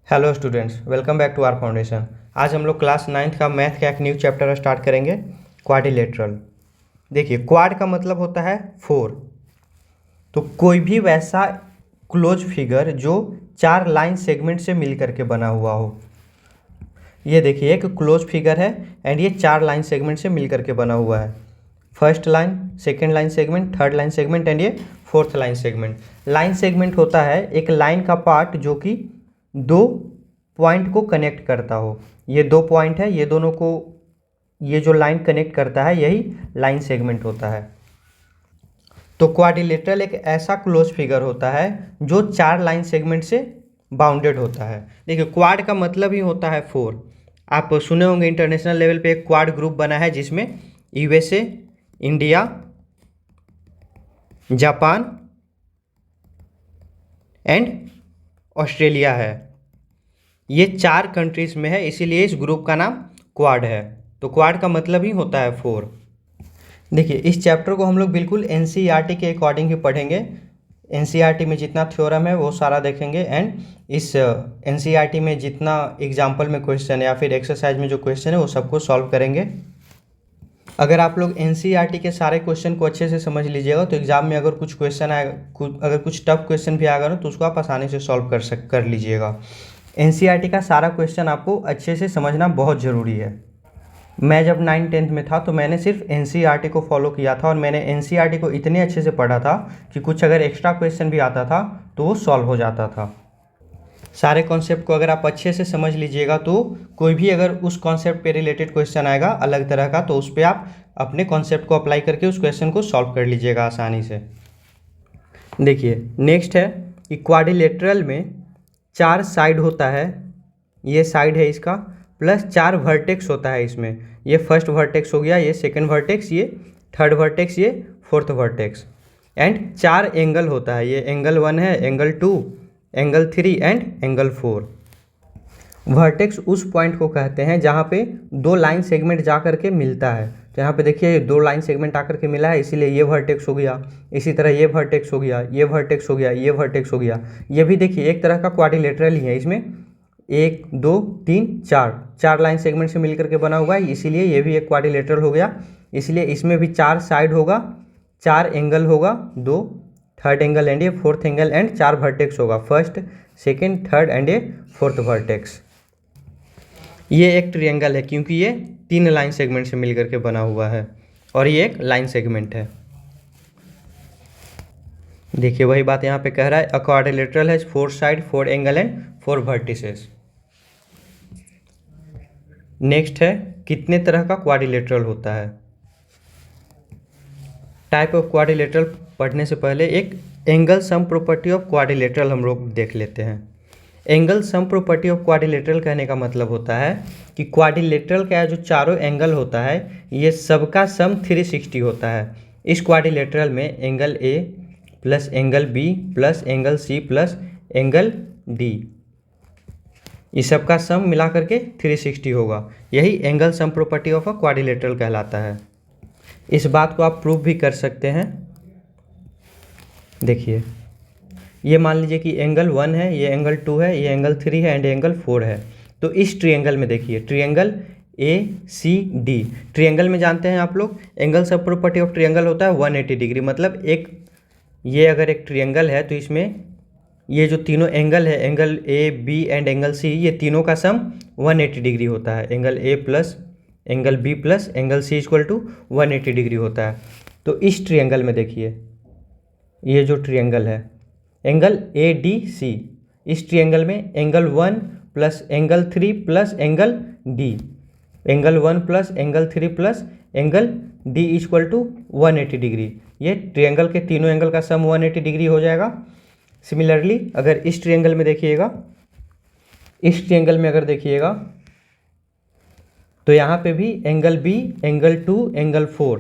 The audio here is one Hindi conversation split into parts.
Hello students, welcome back to our foundation. आज हम लोग क्लास 9th का मैथ का एक न्यू चैप्टर स्टार्ट करेंगे, क्वाड्रिलेटरल। देखिए, क्वाड का मतलब होता है 4। तो कोई भी वैसा क्लोज फिगर जो 4 लाइन सेगमेंट से मिल करके बना हुआ हो। ये देखिए, एक क्लोज फिगर है एंड ये 4 लाइन सेगमेंट से मिल करके बना हुआ है। First line, second line segment, third line segment and ये fourth line segment. Line segment होता है एक लाइन का पार्ट जो कि दो पॉइंट को कनेक्ट करता हो। ये 2 पॉइंट है, ये दोनों को ये जो लाइन कनेक्ट करता है यही लाइन सेगमेंट होता है। तो क्वाड्रिलेटरल एक ऐसा क्लोज फिगर होता है जो 4 लाइन सेगमेंट से बाउंडेड होता है। देखिए, क्वाड का मतलब ही होता है 4। आप सुने होंगे इंटरनेशनल लेवल पे एक क्वाड ग्रुप बना है जिसमें USA, India, Japan and Australia है। ये 4 कंट्रीज में है, इसीलिए इस ग्रुप का नाम क्वाड है। तो क्वाड का मतलब ही होता है 4। देखिए, इस चैप्टर को हम लोग बिल्कुल एनसीईआरटी के अकॉर्डिंग ही पढ़ेंगे। एनसीईआरटी में जितना थ्योरम है वो सारा देखेंगे एंड इस एनसीईआरटी में जितना एग्जाम्पल में क्वेश्चन है या फिर एक्सरसाइज में जो क्वेश्चन है वो सबको सॉल्व करेंगे। अगर आप लोग एनसीईआरटी के सारे क्वेश्चन को अच्छे से समझ लीजिएगा तो एग्जाम में अगर कुछ क्वेश्चन आएगा, अगर कुछ टफ क्वेश्चन भी आएगा ना तो उसको आप आसानी से सॉल्व कर लीजिएगा। एनसीईआरटी का सारा क्वेश्चन आपको अच्छे से समझना बहुत ज़रूरी है। मैं जब 9th-10th में था तो मैंने सिर्फ एनसीईआरटी को फॉलो किया था और मैंने एनसीईआरटी को इतने अच्छे से पढ़ा था कि कुछ अगर एक्स्ट्रा क्वेश्चन भी आता था तो वो सॉल्व हो जाता था। सारे कॉन्सेप्ट को अगर आप अच्छे से समझ लीजिएगा तो कोई भी अगर उस कॉन्सेप्ट पे रिलेटेड क्वेश्चन आएगा अलग तरह का तो उस पर आप अपने कॉन्सेप्ट को अप्लाई करके उस क्वेश्चन को सॉल्व कर लीजिएगा आसानी से। देखिए, नेक्स्ट है कि क्वाड्रिलेटरल में 4 साइड होता है। ये साइड है इसका, प्लस 4 वर्टेक्स होता है इसमें। ये फर्स्ट वर्टेक्स हो गया, ये सेकंड वर्टेक्स, ये थर्ड वर्टेक्स, ये फोर्थ वर्टेक्स एंड 4 एंगल होता है। ये एंगल 1 है, angle 2, angle 3 and angle 4। Vertex उस पॉइंट को कहते हैं जहाँ पे 2 लाइन सेगमेंट जा करके मिलता है। तो यहाँ पे देखिए, ये 2 लाइन सेगमेंट आकर के मिला है, इसीलिए ये वर्टेक्स हो गया। इसी तरह ये वर्टेक्स हो गया, ये वर्टेक्स हो गया, ये वर्टेक्स हो गया। ये भी देखिए एक तरह का क्वाड्रिलेटरल ही है। इसमें 1 2 3 4 लाइन सेगमेंट से मिलकर के बना हुआ है, इसीलिए ये भी एक क्वाड्रिलेटरल हो गया। इसलिए इसमें भी 4 साइड होगा, 4 एंगल होगा, 2 थर्ड एंगल एंड ये फोर्थ एंगल एंड 4 वर्टेक्स होगा, फर्स्ट, सेकेंड, थर्ड एंड ये फोर्थ वर्टेक्स। ये एक ट्रायंगल है क्योंकि ये 3 लाइन सेगमेंट से मिलकर के बना हुआ है और ये एक लाइन सेगमेंट है। देखिए, वही बात यहाँ पे कह रहा है, अ quadrilateral has 4 side, 4 angle and 4 vertices. Next है, कितने तरह का क्वाड्रिलेटरल होता है। टाइप ऑफ क्वाड्रिलेटरल पढ़ने से पहले एक angle sum property of quadrilateral हम लोग देख लेते हैं। Angle sum property of quadrilateral कहने का मतलब होता है कि क्वाड्रिलेटरल का जो चारों एंगल होता है ये सबका सम 360 होता है। इस क्वाड्रिलेटरल में angle A plus angle B plus angle C plus angle D, ये सबका सम मिला करके 360 होगा। यही angle sum property of a quadrilateral कहलाता है। इस बात को आप प्रूव भी कर सकते हैं। देखिए, ये मान लीजिए कि एंगल 1 है, ये एंगल 2 है, ये एंगल 3 है एंड एंगल 4 है। तो इस ट्रायंगल में देखिए, ट्रायंगल ACD, ट्रायंगल में जानते हैं आप लोग एंगल सब प्रॉपर्टी ऑफ ट्रायंगल होता है 180 डिग्री। मतलब एक ये अगर एक ट्रायंगल है तो इसमें ये जो तीनों एंगल है, angle AB and angle C, ये तीनों का सम 180 डिग्री होता है। Angle A plus angle B plus angle C equal to 180 degree होता है। तो इस ट्रायंगल में देखिए, ये जो ट्रायंगल है एंगल ADC, इस ट्रायंगल में angle 1 plus angle 3 plus angle D, angle 1 plus angle 3 plus angle D equal to 180 degree. ये ट्रायंगल के तीनों एंगल का सम 180 डिग्री हो जाएगा। सिमिलरली अगर इस ट्रायंगल में देखिएगा, इस ट्रायंगल में अगर देखिएगा तो यहाँ पे भी angle B, angle 2, angle 4,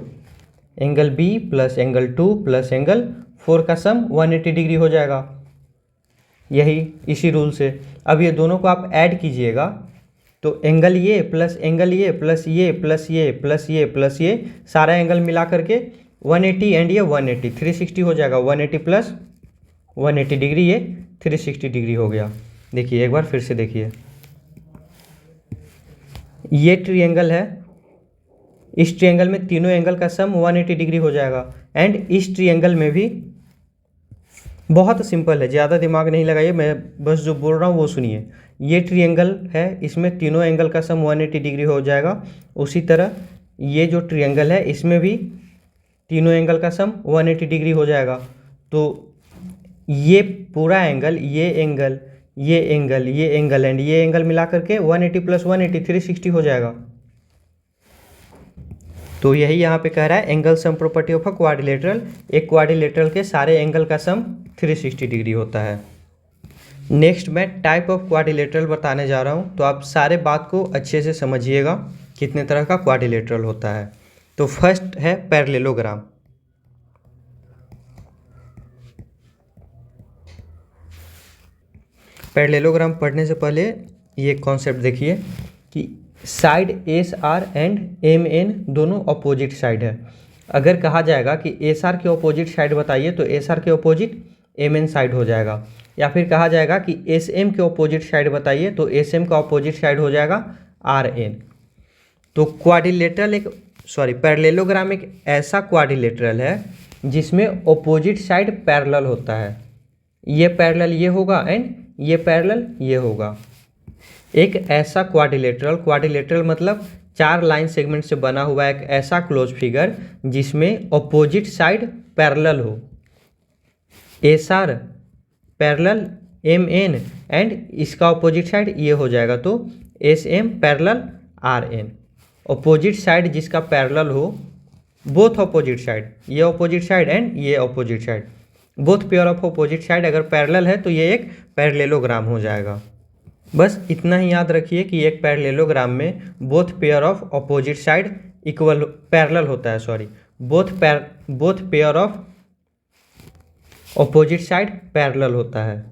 angle B plus angle 2 plus angle 4 का सम 180 डिग्री हो जाएगा। यही इसी रूल से अब ये दोनों को आप ऐड कीजिएगा तो एंगल ये प्लस एंगल ये प्लस ये प्लस ये प्लस ये प्लस ये सारा एंगल मिला करके 180 एंड ये 180 360 हो जाएगा। 180 प्लस 180 डिग्री, ये 360 डिग्री हो गया। देखिए एक बार फिर से देखिए, ये ट्रायंगल है, इस ट्रायंगल में तीनों एंगल का सम 180 डिग्री हो जाएगा। एंड इस ट्रायंगल में भी बहुत सिंपल है, ज़्यादा दिमाग नहीं लगाइए, मैं बस जो बोल रहा हूँ वो सुनिए। ये ट्रायंगल है, इसमें तीनों एंगल का सम 180 डिग्री हो जाएगा। उसी तरह ये जो ट्रायंगल है इसमें भी तीनों एंगल का सम 180 डिग्री हो जाएगा। तो ये पूरा एंगल, ये एंगल, ये एंगल, ये एंगल एंड ये एंगल मिला करके 180 + 180 360 हो जाएगा। तो यही यहाँ पे कह रहा है angle sum property of a quadrilateral, एक क्वाड्रिलेटरल के सारे एंगल का सम 360 डिग्री होता है। नेक्स्ट मैं टाइप ऑफ क्वाड्रिलेटरल बताने जा रहा हूँ, तो आप सारे बात को अच्छे से समझिएगा कितने तरह का क्वाड्रिलेटरल होता है। तो फर्स्ट है पैरेललोग्राम। पैरेललोग्राम पढ़ने से पहले ये कॉन्सेप्ट देखिए कि side S R and M N दोनों अपोजिट साइड है। अगर कहा जाएगा कि एस आर के अपोजिट साइड बताइए तो एस आर के अपोजिट एम एन साइड हो जाएगा, या फिर कहा जाएगा कि एस एम के अपोजिट साइड बताइए तो एस एम का अपोजिट साइड हो जाएगा आर एन। तो पैरेललोग्राम एक ऐसा क्वाड्रिलेटरल है जिसमें अपोजिट साइड पैरेलल होता है। ये पैरेलल ये होगा एंड ये पैरेलल ये होगा। एक ऐसा क्वाड्रिलेटरल मतलब 4 लाइन सेगमेंट से बना हुआ एक ऐसा क्लोज फिगर जिसमें अपोजिट साइड पैरेलल हो। S R parallel M N and इसका अपोजिट साइड ये हो जाएगा, तो S M parallel R N. Opposite side जिसका पैरेलल हो, बोथ अपोजिट साइड, ये अपोजिट साइड एंड ये opposite side, both pair of opposite side अगर पैरेलल है तो ये एक पैरेललोग्राम हो जाएगा। बस इतना ही याद रखिए कि एक पैरेललोग्राम में both pair of opposite side equal parallel होता है, sorry both pair of opposite side parallel होता है।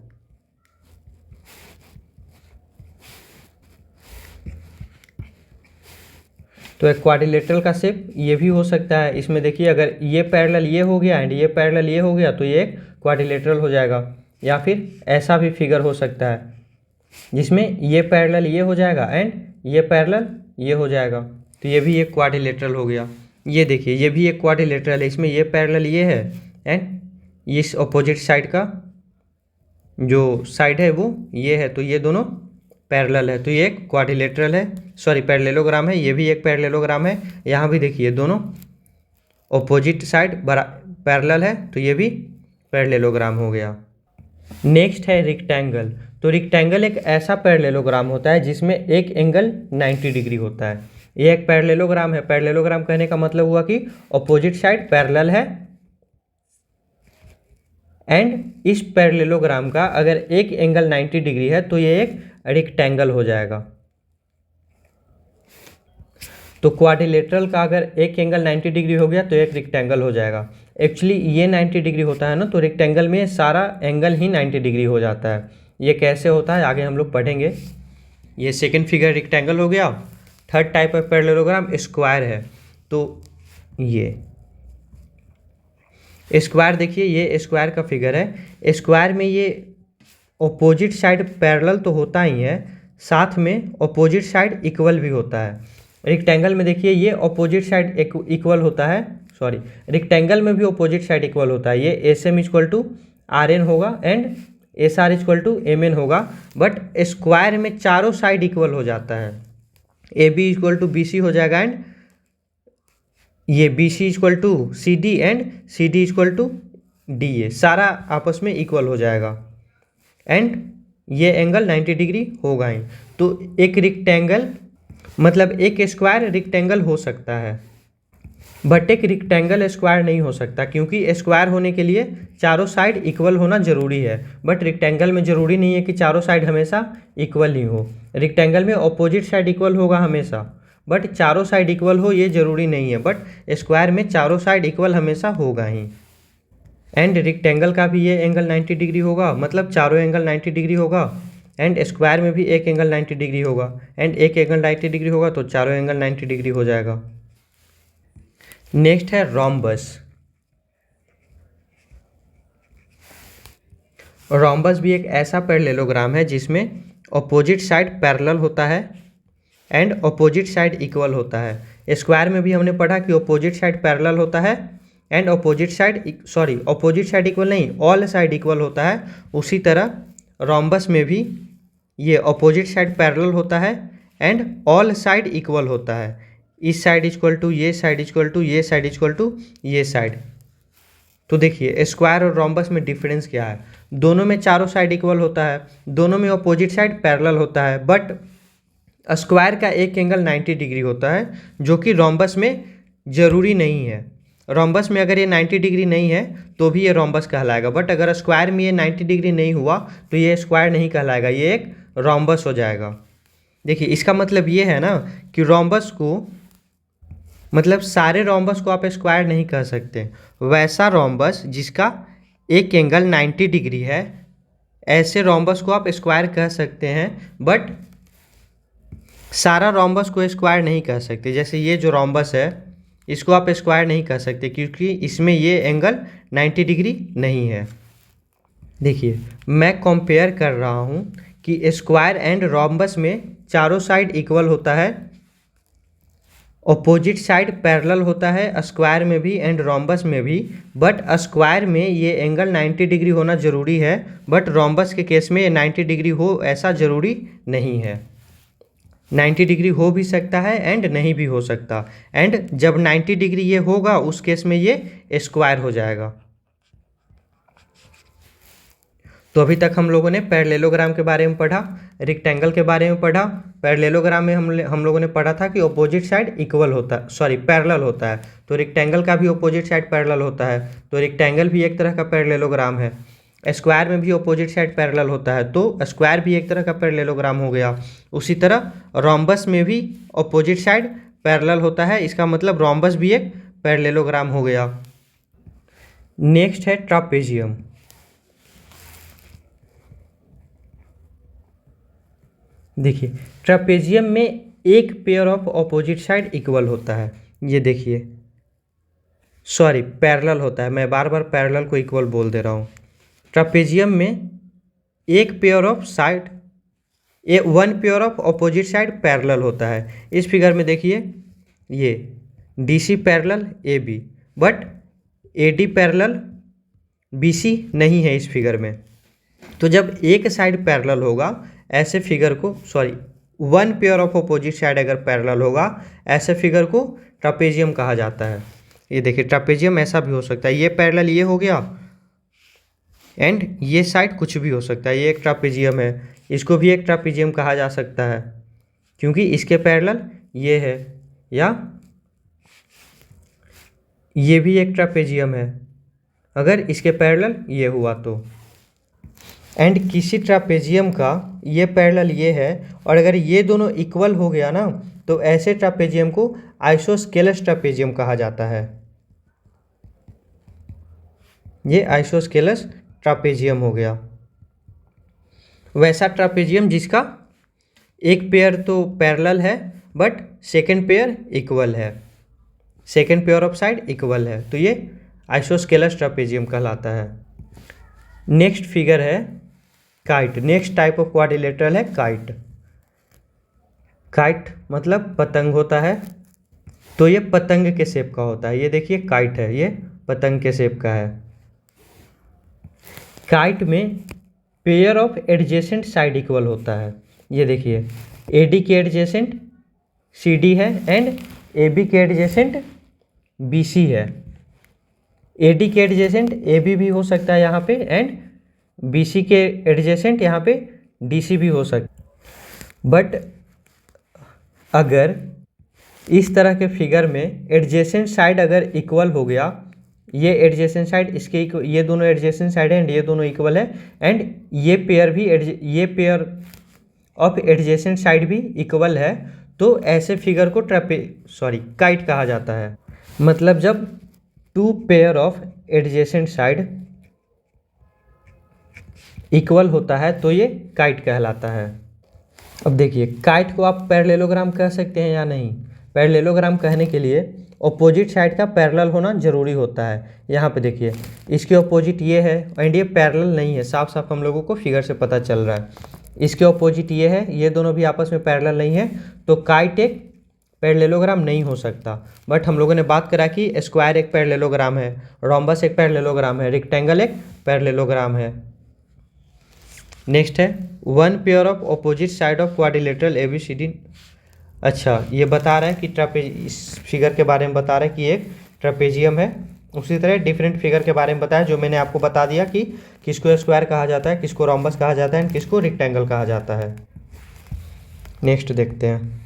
तो एक क्वाड्रिलेटरल का शेप ये भी हो सकता है। इसमें देखिए अगर ये पैरेलल ये हो गया एंड ये पैरेलल ये हो गया तो ये एक क्वाड्रिलेटरल हो जाएगा। या फिर ऐसा भी फिगर हो सकता है जिसमें ये पैरेलल ये हो जाएगा एंड ये पैरेलल ये हो जाएगा, तो ये भी एक क्वाड्रिलेटरल हो गया। ये देखिए ये भी एक क्वाड्रिलेटरल है, इसमें ये पैरेलल ये है एंड इस अपोजिट साइड का जो साइड है वो ये है, तो ये दोनों पैरेलल है, तो ये एक क्वाड्रिलेटरल है, सॉरी पैरेललोग्राम है। ये भी एक पैरेललोग्राम है। यहाँ भी देखिए दोनों अपोजिट साइड पैरेलल है, तो ये भी पैरेललोग्राम हो गया। नेक्स्ट है रेक्टेंगल। तो रेक्टेंगल एक ऐसा पैरेललोग्राम होता है जिसमें एक एंगल 90 डिग्री होता है। ये एक पैरेललोग्राम है। पैरेललोग्राम कहने का मतलब हुआ कि अपोजिट साइड पैरेलल है एंड इस पैरेललोग्राम का अगर एक एंगल 90 डिग्री है तो ये एक रेक्टेंगल हो जाएगा। तो क्वाड्रिलेटरल का अगर एक एंगल 90 डिग्री हो गया तो एक रेक्टेंगल हो जाएगा। एक्चुअली ये 90 डिग्री होता है ना, तो रेक्टेंगल में सारा एंगल ही 90 डिग्री हो जाता है। ये कैसे होता है आगे हम लोग पढ़ेंगे। ये सेकंड फिगर रेक्टेंगल हो गया। Third type of parallelogram square है। तो ये स्क्वायर देखिए, ये स्क्वायर का फिगर है। स्क्वायर में ये अपोजिट साइड पैरेलल तो होता ही है, साथ में अपोजिट साइड इक्वल भी होता है। रेक्टेंगल में देखिए ये अपोजिट साइड इक्वल होता है, सॉरी रेक्टेंगल में भी अपोजिट साइड इक्वल होता है। ये S M equal to R N होगा and S R equal to M N होगा, बट स्क्वायर में चारों साइड इक्वल हो जाता है। A B equal to B C हो जाएगा एंड ये B C equal to C D and C D equal to D A, सारा आपस में इक्वल हो जाएगा एंड ये एंगल 90 डिग्री होगा ही। तो एक रेक्टेंगल मतलब एक स्क्वायर रेक्टेंगल हो सकता है, बट एक रेक्टेंगल स्क्वायर नहीं हो सकता, क्योंकि स्क्वायर होने के लिए चारों साइड इक्वल होना जरूरी है। बट रेक्टेंगल में ज़रूरी नहीं है कि चारों साइड हमेशा इक्वल ही हो। रेक्टेंगल में अपोजिट साइड इक्वल होगा हमेशा, बट चारों साइड इक्वल हो ये ज़रूरी नहीं है। बट स्क्वायर में चारों साइड इक्वल हमेशा होगा ही। एंड रेक्टेंगल का भी ये एंगल 90 डिग्री होगा, मतलब चारों एंगल 90 डिग्री होगा एंड स्क्वायर में भी एक एंगल 90 डिग्री होगा एंड एक एंगल 90 डिग्री होगा, तो चारों एंगल 90 डिग्री हो जाएगा। नेक्स्ट है रोम्बस। रोम्बस भी एक ऐसा पैरेललोग्राम है जिसमें अपोजिट साइड पैरेलल होता है एंड अपोजिट साइड इक्वल होता है। स्क्वायर में भी हमने पढ़ा कि अपोजिट साइड पैरेलल होता है एंड अपोजिट साइड इक्वल नहीं, ऑल साइड इक्वल होता है। उसी तरह रोम्बस में भी ये अपोजिट साइड पैरेलल होता है एंड ऑल साइड इक्वल होता है। इस साइड इक्वल टू ये साइड इक्वल टू ये साइड इक्वल टू ये साइड। तो देखिए स्क्वायर और रोम्बस में डिफरेंस क्या है, दोनों में चारों साइड इक्वल होता है, दोनों में अपोजिट साइड पैरेलल होता है, बट स्क्वायर का एक एंगल 90 डिग्री होता है जो कि रोम्बस में ज़रूरी नहीं है। रोम्बस में अगर ये 90 डिग्री नहीं है तो भी ये रोम्बस कहलाएगा, बट अगर स्क्वायर में ये 90 डिग्री नहीं हुआ तो ये स्क्वायर नहीं कहलाएगा, ये एक रोम्बस हो जाएगा। देखिए इसका मतलब ये है ना कि रोम्बस को मतलब सारे रोम्बस को आप स्क्वायर नहीं कह सकते। वैसा रोम्बस जिसका एक एंगल 90 डिग्री है, ऐसे रोम्बस को आप स्क्वायर कह सकते हैं, बट सारा रोम्बस को स्क्वायर नहीं कह सकते। जैसे ये जो रोम्बस है इसको आप स्क्वायर नहीं कह सकते क्योंकि इसमें ये एंगल 90 डिग्री नहीं है। देखिए मैं कंपेयर कर रहा हूँ कि स्क्वायर एंड रोम्बस में चारों साइड इक्वल होता है, अपोजिट साइड पैरेलल होता है स्क्वायर में भी एंड रोम्बस में भी, बट स्क्वायर में ये एंगल 90 डिग्री होना ज़रूरी है, बट रोम्बस के केस में ये 90 डिग्री हो ऐसा ज़रूरी नहीं है। 90 डिग्री हो भी सकता है एंड नहीं भी हो सकता, एंड जब 90 डिग्री ये होगा उस केस में ये स्क्वायर हो जाएगा। तो अभी तक हम लोगों ने पैरेललोग्राम के बारे में पढ़ा, रेक्टेंगल के बारे में पढ़ा। पैरेललोग्राम में हम लोगों ने पढ़ा था कि अपोजिट साइड इक्वल होता है, पैरेलल होता है, तो रेक्टेंगल का भी अपोजिट साइड पैरेलल होता है, तो रेक्टेंगल भी एक तरह का पैरेललोग्राम है। स्क्वायर में भी अपोजिट साइड पैरेलल होता है, तो स्क्वायर भी एक तरह का पैरेललोग्राम हो गया। उसी तरह रोम्बस में भी अपोजिट साइड पैरेलल होता है, इसका मतलब रोम्बस भी एक पैरेललोग्राम हो गया। नेक्स्ट है ट्रापेजियम। देखिए ट्रापेजियम में एक pair of opposite side equal होता है, ये देखिए पैरेलल होता है, मैं बार बार पैरेलल को इक्वल बोल दे रहा हूँ। ट्रापेजियम में एक pair of side one pair of opposite side parallel होता है। इस फिगर में देखिए ये DC parallel AB, but AD parallel BC नहीं है इस फिगर में। तो जब एक साइड पैरेलल होगा ऐसे फिगर को one pair of opposite side अगर पैरेलल होगा ऐसे फिगर को ट्रापेजियम कहा जाता है। ये देखिए ट्रापेजियम ऐसा भी हो सकता है, ये पैरेलल ये हो गया एंड ये साइड कुछ भी हो सकता है, ये एक ट्रापेजियम है, इसको भी एक ट्रापेजियम कहा जा सकता है क्योंकि इसके पैरेलल ये है, या ये भी एक ट्रापेजियम है अगर इसके पैरेलल ये हुआ तो। एंड किसी ट्रापेजियम का ये पैरेलल ये है और अगर ये दोनों इक्वल हो गया ना तो ऐसे ट्रापेजियम को आइसोस्केलस ट्रापेजियम कहा जाता है। ये आइसोस्केलस ट्रापेजियम हो गया। वैसा ट्रापेजियम जिसका एक पेयर तो पैरेलल है बट सेकेंड पेयर इक्वल है, second pair of side equal है, तो ये आइसोस्केलस ट्रापेजियम कहलाता है। नेक्स्ट फिगर है kite. Next type of quadrilateral है काइट। काइट मतलब पतंग होता है, तो ये पतंग के शेप का होता है। ये देखिए काइट है, ये पतंग के शेप का है। काइट में pair of adjacent side equal होता है। ये देखिए AD के एडजेसेंट CD है एंड AB के एडजेसेंट BC है। AD के एडजेसेंट AB भी हो सकता है यहाँ पे एंड BC के एडजेसेंट यहाँ पे DC भी हो सकता। बट अगर इस तरह के फिगर में एडजेसेंट साइड अगर इक्वल हो गया, ये एडजेसेंट साइड इसके ये दोनों एडजेसेंट साइड है एंड ये दोनों इक्वल है एंड ये पेयर भी ये पेयर ऑफ एडजेसेंट साइड भी इक्वल है, तो ऐसे फिगर को काइट कहा जाता है। मतलब जब two pair of adjacent side equal होता है तो ये काइट कहलाता है। अब देखिए काइट को आप पैरेललोग्राम कह सकते हैं या नहीं। पैरेललोग्राम कहने के लिए ऑपोजिट साइड का पैरेलल होना ज़रूरी होता है। यहाँ पे देखिए इसके ऑपोजिट ये है एंड ये पैरेलल नहीं है, साफ साफ हम लोगों को फिगर से पता चल रहा है। इसके ऑपोजिट ये है, ये दोनों भी आपस में पैरेलल नहीं है, तो काइट एक पैरेललोग्राम नहीं हो सकता। बट हम लोगों ने बात करा कि स्क्वायर एक पैरेललोग्राम है, रोम्बस एक पैरेललोग्राम है, रेक्टेंगल एक पैरेललोग्राम है। नेक्स्ट है one pair of opposite side of quadrilateral ABCD। अच्छा, ये बता रहा है कि इस फिगर के बारे में बता रहा है कि एक ट्रापेजियम है। उसी तरह डिफरेंट फिगर के बारे में बताया जो मैंने आपको बता दिया कि किसको स्क्वायर कहा जाता है, किसको रोम्बस कहा जाता है एंड किसको रेक्टेंगल कहा जाता है। नेक्स्ट देखते हैं,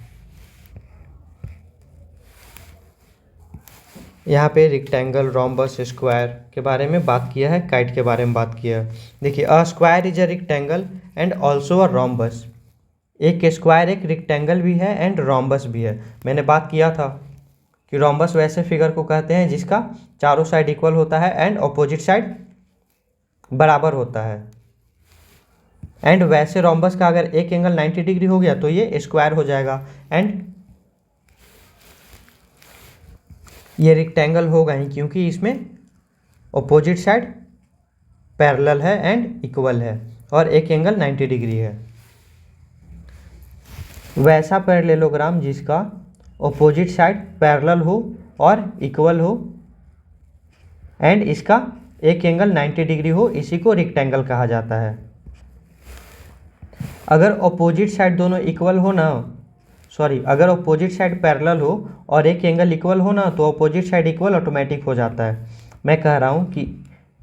यहाँ पे रेक्टेंगल, रोम्बस, स्क्वायर के बारे में बात किया है, काइट के बारे में बात किया है। देखिए a square is a rectangle and also a rhombus. एक स्क्वायर एक रेक्टेंगल भी है एंड रोम्बस भी है। मैंने बात किया था कि रोम्बस वैसे फिगर को कहते हैं जिसका चारों साइड इक्वल होता है एंड ऑपोजिट साइड बराबर होता है। एंड वैसे रोम्बस का अगर एक एंगल 90 डिग्री हो गया तो ये स्क्वायर हो जाएगा एंड ये रेक्टेंगल होगा ही क्योंकि इसमें ऑपोजिट साइड पैरेलल है एंड इक्वल है और एक एंगल 90 डिग्री है। वैसा पैरेललोग्राम जिसका ऑपोजिट साइड पैरेलल हो और इक्वल हो एंड इसका एक एंगल 90 डिग्री हो, इसी को रेक्टेंगल कहा जाता है। अगर ऑपोजिट साइड दोनों इक्वल हो ना, अगर ऑपोजिट साइड पैरेलल हो और एक एंगल इक्वल हो ना, तो ऑपोजिट साइड इक्वल ऑटोमेटिक हो जाता है। मैं कह रहा हूँ कि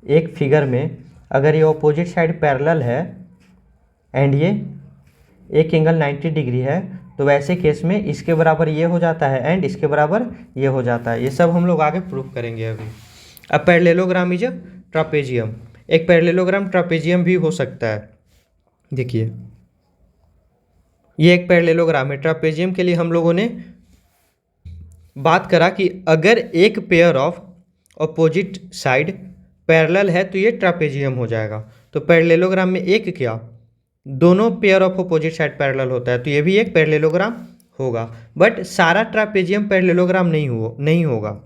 एक फिगर में अगर ये ऑपोजिट साइड पैरेलल है एंड ये एक एंगल 90 डिग्री है, तो वैसे केस में इसके बराबर ये हो जाता है एंड इसके बराबर ये हो जाता है। ये सब हम लोग आगे प्रूफ करेंगे अभी। अब पैरेललोग्राम इज अ ट्रापेजियम। एक पैरेललोग्राम ट्रापेजियम भी हो सकता है। देखिए ये एक पैरेललोग्राम है। ट्रापेजियम के लिए हम लोगों ने बात करा कि अगर एक pair of opposite side parallel है तो ये ट्रापेजियम हो जाएगा। तो पैरेललोग्राम में एक क्या, दोनों pair of opposite side parallel होता है, तो ये भी एक पैरेललोग्राम होगा। बट सारा ट्रापेजियम पैरेललोग्राम नहीं होगा।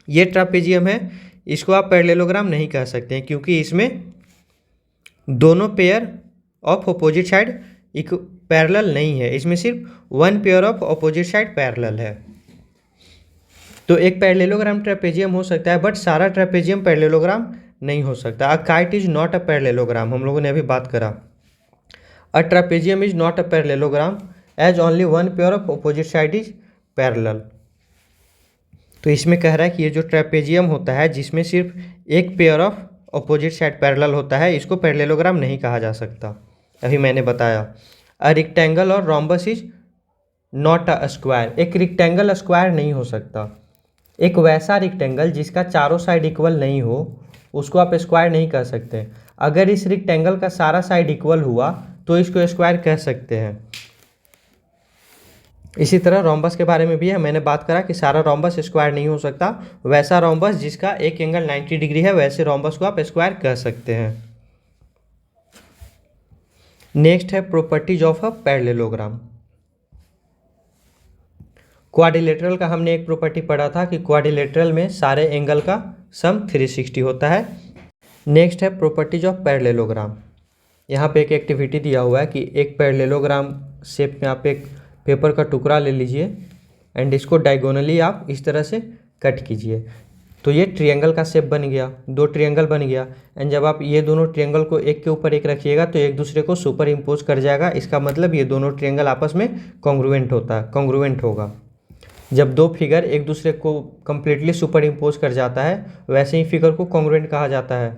ये ट्रापेजियम है, इसको आप पैरेललोग्राम नहीं कह सकते हैं क्योंकि इसमें दोनों पेयर ऑफ ऑपोजिट साइड एक पैरेलल नहीं है, इसमें सिर्फ one pair of opposite side parallel है। तो एक पैरेललोग्राम ट्रापेजियम हो सकता है बट सारा ट्रापेजियम पैरेललोग्राम नहीं हो सकता। A kite is not a parallelogram, हम लोगों ने अभी बात करा। A trapezium is not a parallelogram as only one pair of opposite side is parallel. तो इसमें कह रहा है कि ये जो ट्रापेजियम होता है जिसमें सिर्फ एक pair of opposite side parallel होता है, इसको पैरेललोग्राम नहीं कहा जा सकता। अभी मैंने बताया। अ रेक्टेंगल और rhombus is not a square. एक रेक्टेंगल स्क्वायर नहीं हो सकता। एक वैसा रेक्टेंगल जिसका चारों साइड इक्वल नहीं हो उसको आप स्क्वायर नहीं कह सकते। अगर इस रेक्टेंगल का सारा साइड इक्वल हुआ तो इसको स्क्वायर कह सकते हैं। इसी तरह रोम्बस के बारे में भी है, मैंने बात करा कि सारा रोम्बस स्क्वायर नहीं हो सकता। वैसा रोम्बस जिसका एक एंगल 90 डिग्री है वैसे रोम्बस को आप स्क्वायर कह सकते हैं। नेक्स्ट है properties of a parallelogram. Quadrilateral का हमने एक प्रॉपर्टी पढ़ा था कि क्वाड्रिलेटरल में सारे एंगल का सम 360 होता है। नेक्स्ट है प्रॉपर्टीज ऑफ पैरेललोग्राम। यहाँ पे एक एक्टिविटी दिया हुआ है कि एक पैरेललोग्राम शेप में आप एक पेपर का टुकड़ा ले लीजिए एंड इसको डायगोनली आप इस तरह से कट कीजिए, तो ये ट्रायंगल का शेप बन गया, दो ट्रायंगल बन गया। एंड जब आप ये दोनों ट्रायंगल को एक के ऊपर एक रखिएगा तो एक दूसरे को सुपर इम्पोज कर जाएगा। इसका मतलब ये दोनों ट्रायंगल आपस में कॉन्ग्रुएंट होगा। जब दो फिगर एक दूसरे को कंप्लीटली सुपर इम्पोज कर जाता है वैसे ही फिगर को कॉन्ग्रुएंट कहा जाता है।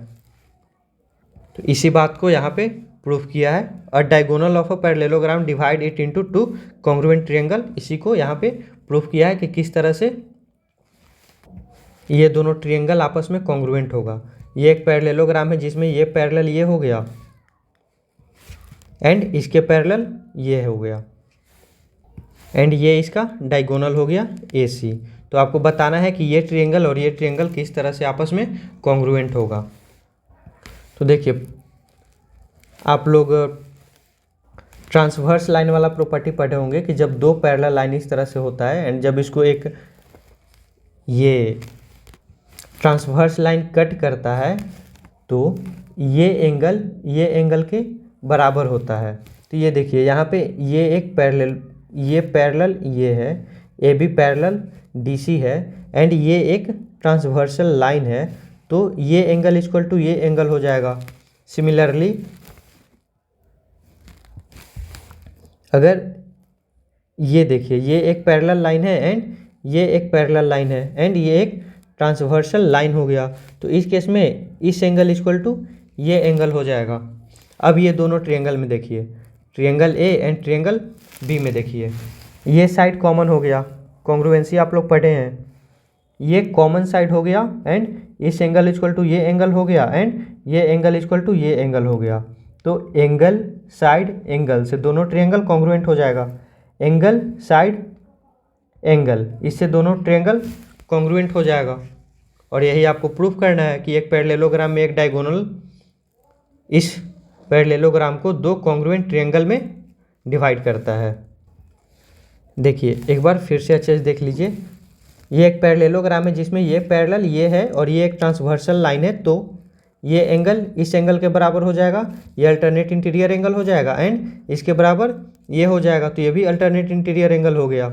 तो इसी बात को यहाँ पे प्रूफ किया है। अ diagonal of a parallelogram divide it into two congruent triangle. इसी को यहाँ पे प्रूफ किया है कि किस तरह से ये दोनों ट्रायंगल आपस में कॉन्ग्रुएंट होगा। ये एक पैरेललोग्राम है जिसमें ये पैरेलल ये हो गया एंड इसके पैरेलल ये हो गया एंड ये इसका डायगोनल हो गया AC। तो आपको बताना है कि ये ट्रायंगल और ये ट्रायंगल किस तरह से आपस में कॉन्ग्रुएंट होगा। तो देखिए आप लोग ट्रांसवर्स लाइन वाला प्रॉपर्टी पढ़े होंगे कि जब दो पैरेलल लाइन इस तरह से होता है एंड जब इसको एक ये ट्रांसवर्स लाइन कट करता है तो ये एंगल के बराबर होता है। तो ये देखिए यहाँ पे ये एक पैरेलल ये है, A B parallel D C है एंड ये एक ट्रांसवर्सल लाइन है, तो ये एंगल इक्वल टू ये एंगल हो जाएगा। सिमिलरली अगर ये देखिए ये एक पैरेलल लाइन है एंड ये एक पैरेलल लाइन है एंड ये एक ट्रांसवर्सल लाइन हो गया, तो इस केस में इस एंगल इक्वल टू ये एंगल हो जाएगा। अब ये दोनों ट्रायंगल में देखिए, triangle A and triangle B में देखिए, ये साइड कॉमन हो गया, कॉन्ग्रुएंसी आप लोग पढ़े हैं, ये कॉमन साइड हो गया एंड इस एंगल इक्वल टू ये एंगल हो गया एंड ये एंगल इक्वल टू ये एंगल हो गया। तो एंगल साइड एंगल से दोनों ट्रायंगल कॉन्ग्रुएंट हो जाएगा। एंगल साइड एंगल, इससे दोनों ट्रायंगल कॉन्ग्रुएंट हो जाएगा। और यही आपको प्रूफ करना है कि एक पैरेललोग्राम में एक डायगोनल इस पैरेललोग्राम को दो कॉन्ग्रुएंट ट्रायंगल में डिवाइड करता है। देखिए एक बार फिर से अच्छे से देख लीजिए, ये एक पैरेललोग्राम है जिसमें ये पैरेलल ये है और ये एक ट्रांसवर्सल लाइन है, तो ये एंगल इस एंगल के बराबर हो जाएगा, ये अल्टरनेट इंटीरियर एंगल हो जाएगा एंड इसके बराबर ये हो जाएगा, तो ये भी अल्टरनेट इंटीरियर एंगल हो गया।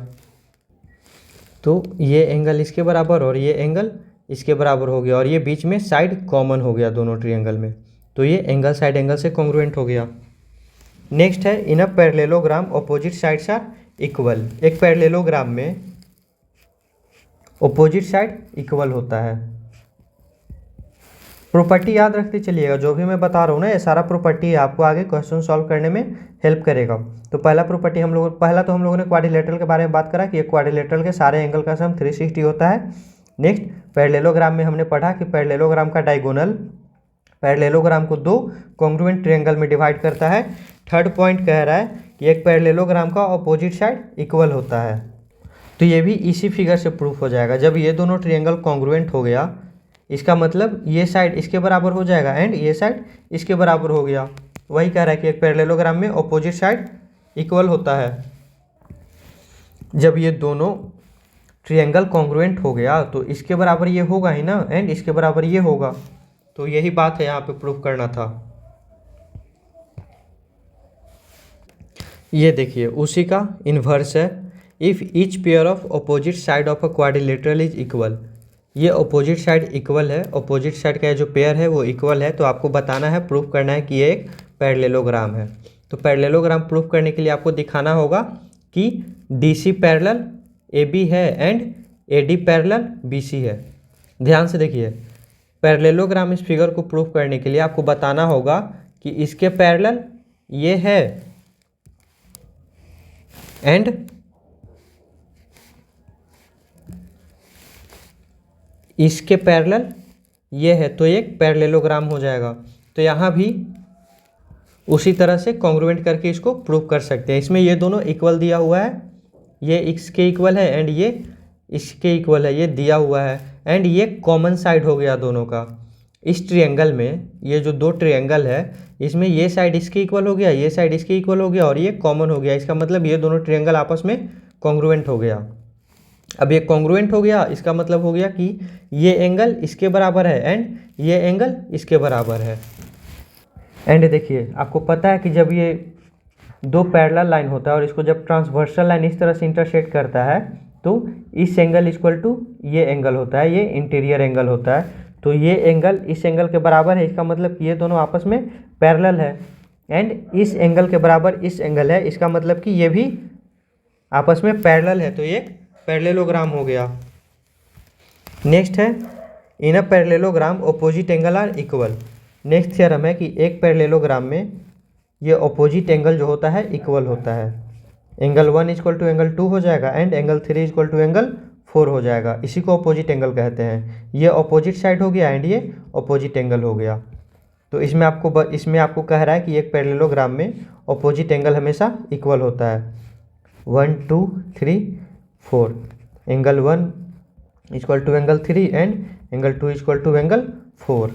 तो ये एंगल इसके बराबर और ये एंगल इसके बराबर हो गया और ये बीच में साइड कॉमन हो गया दोनों ट्रायंगल में, तो ये एंगल साइड एंगल से कॉन्ग्रुएंट हो गया। नेक्स्ट है in a parallelogram opposite sides are equal. एक पैरेललोग्राम में ऑपोजिट साइड इक्वल होता है। प्रॉपर्टी याद रखते चलिएगा, जो भी मैं बता रहा हूँ ना ये सारा प्रॉपर्टी आपको आगे क्वेश्चन सॉल्व करने में हेल्प करेगा। तो पहला प्रॉपर्टी हम लोगों ने क्वाड्रिलेटरल के बारे में बात करा कि एक क्वाड्रिलेटरल के सारे एंगल का सम 360 होता है। नेक्स्ट पैरेललोग्राम में हमने पढ़ा कि पैरेललोग्राम का डायगोनल पैरेललोग्राम को दो कॉन्ग्रुएंट ट्रायंगल में डिवाइड करता है। थर्ड पॉइंट कह रहा है कि एक पैरेललोग्राम का ऑपोजिट साइड इक्वल होता है। तो ये भी इसी फिगर से प्रूफ हो जाएगा। जब ये दोनों ट्रायंगल कॉन्ग्रुएंट हो गया, इसका मतलब ये साइड इसके बराबर हो जाएगा एंड ये साइड इसके बराबर हो गया। वही कह रहा है कि एक पैरेललोग्राम में ऑपोजिट साइड इक्वल होता है। जब ये दोनों ट्रायंगल कॉन्ग्रुएंट हो गया तो इसके बराबर ये होगा ही ना एंड इसके बराबर ये होगा, तो यही बात है यहाँ पे प्रूफ करना था। ये देखिए उसी का इन्वर्स है। If each pair of opposite side of a quadrilateral is equal, ये ऑपोजिट साइड इक्वल है, ऑपोजिट साइड का जो पेयर है वो इक्वल है, तो आपको बताना है, प्रूफ करना है कि ये एक पैरेललोग्राम है। तो पैरेललोग्राम प्रूफ करने के लिए आपको दिखाना होगा कि D C parallel A B है and A D parallel B C है। ध्यान से देखिए, पैरेललोग्राम इस फिगर को प्रूफ करने के लिए आपको बताना होगा कि इसके पैरेलल ये है एंड इसके पैरेलल ये है, तो एक पैरेललोग्राम हो जाएगा। तो यहाँ भी उसी तरह से कॉन्ग्रुएंट करके इसको प्रूव कर सकते हैं। इसमें ये दोनों इक्वल दिया हुआ है, ये इसके इक्वल है एंड ये इसके इक्वल है, ये दिया हुआ है एंड ये कॉमन साइड हो गया दोनों का। इस ट्रायंगल में ये जो दो ट्रायंगल है इसमें ये साइड इसके इक्वल हो गया, ये साइड इसके इक्वल हो गया और ये कॉमन हो गया। इसका मतलब ये दोनों ट्रायंगल आपस में कॉन्ग्रुएंट हो गया। अब ये कॉन्ग्रुएंट हो गया, इसका मतलब हो गया कि ये एंगल इसके बराबर है एंड ये एंगल इसके बराबर है। एंड देखिए आपको पता है कि जब ये दो पैरेलल लाइन होता है और इसको जब ट्रांसवर्सल लाइन इस तरह से इंटरसेक्ट करता है तो इस एंगल इक्वल टू ये एंगल होता है, ये इंटीरियर एंगल होता है। तो ये एंगल इस एंगल के बराबर है, इसका मतलब कि ये दोनों आपस में पैरेलल है एंड इस एंगल के बराबर इस एंगल है, इसका मतलब कि ये भी आपस में पैरेलल है, तो ये पैरेललोग्राम हो गया। नेक्स्ट है in a parallelogram opposite angle are equal. Next theorem है कि एक पैरेललोग्राम में ये ऑपोजिट एंगल जो होता है इक्वल होता है। एंगल 1 इक्वल टू एंगल 2 हो जाएगा and angle 3 equal to angle 4 हो जाएगा। इसी को ऑपोजिट एंगल कहते हैं। ये ऑपोजिट साइड हो गया एंड ये ऑपोजिट एंगल हो गया। तो इसमें आपको कह रहा है कि एक पैरेललोग्राम में ऑपोजिट एंगल हमेशा इक्वल होता है। 1 2 3 4, angle 1 equal to angle 3 and angle 2 equal to angle 4।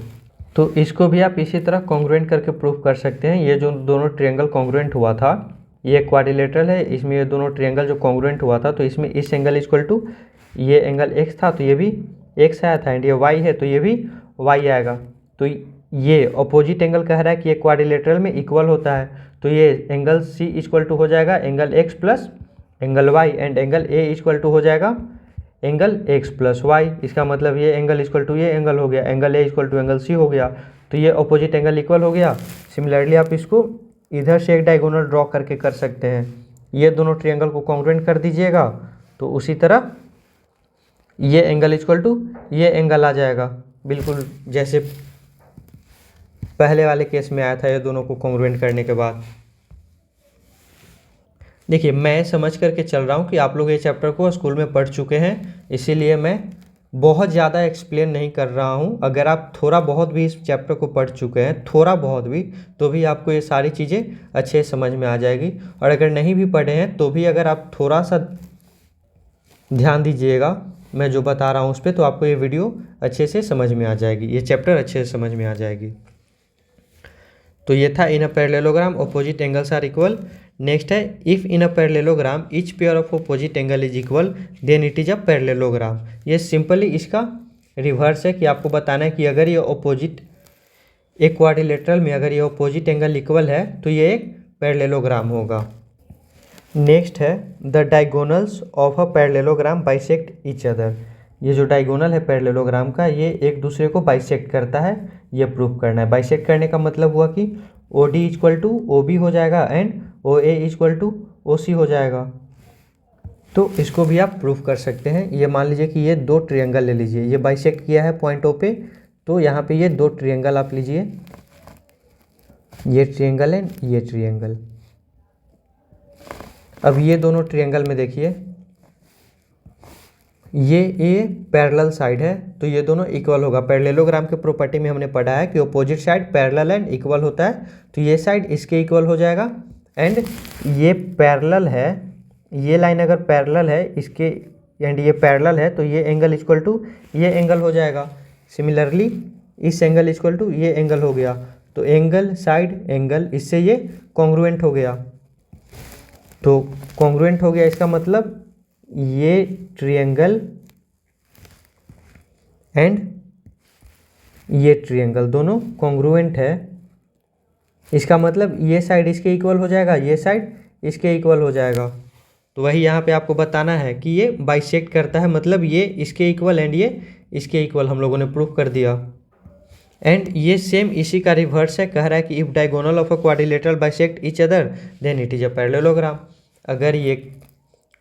तो इसको भी आप इसी तरह कॉन्ग्रुएंट करके प्रूफ कर सकते हैं। ये जो दोनों ट्रायंगल कॉन्ग्रुएंट हुआ था, ये क्वाड्रिलेटरल है, इसमें ये दोनों ट्रायंगल जो कॉन्ग्रुएंट हुआ था, तो इसमें इस एंगल इक्वल टू ये एंगल x था तो ये भी x आया था, एंड ये y है तो ये भी y आएगा। तो ये अपोजिट एंगल कह रहा है कि ये क्वाड्रिलेटरल में इक्वल होता है, तो ये एंगल C इक्वल टू हो जाएगा angle x plus angle y, and angle A equal to हो जाएगा एंगल x प्लस वाई। इसका मतलब ये एंगल इक्वल टू ये एंगल हो गया, angle A equal to angle C हो गया, तो ये अपोजिट एंगल इक्वल हो गया। सिमिलरली आप इसको इधर से एक डायगोनल ड्रॉ करके कर सकते हैं, ये दोनों ट्रायंगल को कॉन्ग्रुएंट कर दीजिएगा, तो उसी तरह ये एंगल इक्वल टू ये एंगल आ जाएगा, बिल्कुल जैसे पहले वाले केस में आया था, ये दोनों को कॉन्ग्रुएंट करने के बाद। देखिए मैं समझ करके चल रहा हूँ कि आप लोग ये चैप्टर को स्कूल में पढ़ चुके हैं, इसीलिए मैं बहुत ज़्यादा एक्सप्लेन नहीं कर रहा हूँ। अगर आप थोड़ा बहुत भी इस चैप्टर को पढ़ चुके हैं, थोड़ा बहुत भी, तो भी आपको ये सारी चीज़ें अच्छे समझ में आ जाएगी। और अगर नहीं भी पढ़े हैं तो भी अगर आप थोड़ा सा ध्यान दीजिएगा मैं जो बता रहा हूँ उस पर, तो आपको ये वीडियो अच्छे से समझ में आ जाएगी, ये चैप्टर अच्छे से समझ में आ जाएगी। तो ये था in a parallelogram opposite angles are equal. Next है if in a parallelogram each pair of opposite angle is equal then it is a parallelogram. ये सिंपली इसका रिवर्स है कि आपको बताना है कि अगर ये अपोजिट एक क्वाड्रिलेटरल में अगर ये अपोजिट एंगल इक्वल है तो ये एक पैरेललोग्राम होगा। नेक्स्ट है the diagonals of a parallelogram bisect each other. ये जो डायगोनल है पैरेललोग्राम का, ये एक दूसरे को बाइसेक्ट करता है, ये प्रूफ करना है। बाइसेक्ट करने का मतलब हुआ कि O D equal to O B हो जाएगा and O A equal to O C हो जाएगा। तो इसको भी आप प्रूफ कर सकते हैं। ये मान लीजिए कि ये दो ट्रायंगल ले लीजिए, ये बाइसेक्ट किया है पॉइंट ओ पे, तो यहाँ पे ये दो ट्रायंगल आप लीजिए, ये ट्रायंगल एंड ये ट्रायंगल। अब ये दोनों ट्रायंगल में देखिए, ये ए पैरेलल साइड है तो ये दोनों इक्वल होगा। पैरेललोग्राम के प्रॉपर्टी में हमने पढ़ा है कि opposite side parallel and equal होता है, तो ये साइड इसके इक्वल हो जाएगा, एंड ये पैरेलल है, ये लाइन अगर पैरेलल है इसके एंड ये पैरेलल है तो ये एंगल इक्वल टू ये एंगल हो जाएगा। सिमिलरली इस एंगल इक्वल टू ये एंगल हो गया, तो एंगल साइड एंगल, इससे ये कॉन्ग्रुएंट हो गया। तो कॉन्ग्रुएंट हो गया इसका मतलब ये ट्रायंगल एंड ये ट्रायंगल दोनों कॉन्ग्रुएंट है। इसका मतलब ये साइड इसके इक्वल हो जाएगा, ये साइड इसके इक्वल हो जाएगा। तो वही यहाँ पे आपको बताना है कि ये बाइसेक्ट करता है, मतलब ये इसके इक्वल एंड ये इसके इक्वल, हम लोगों ने प्रूफ कर दिया। एंड ये सेम इसी का रिवर्स है, कह रहा है कि if diagonal of a quadrilateral bisect each other than it is a parallelogram. अगर ये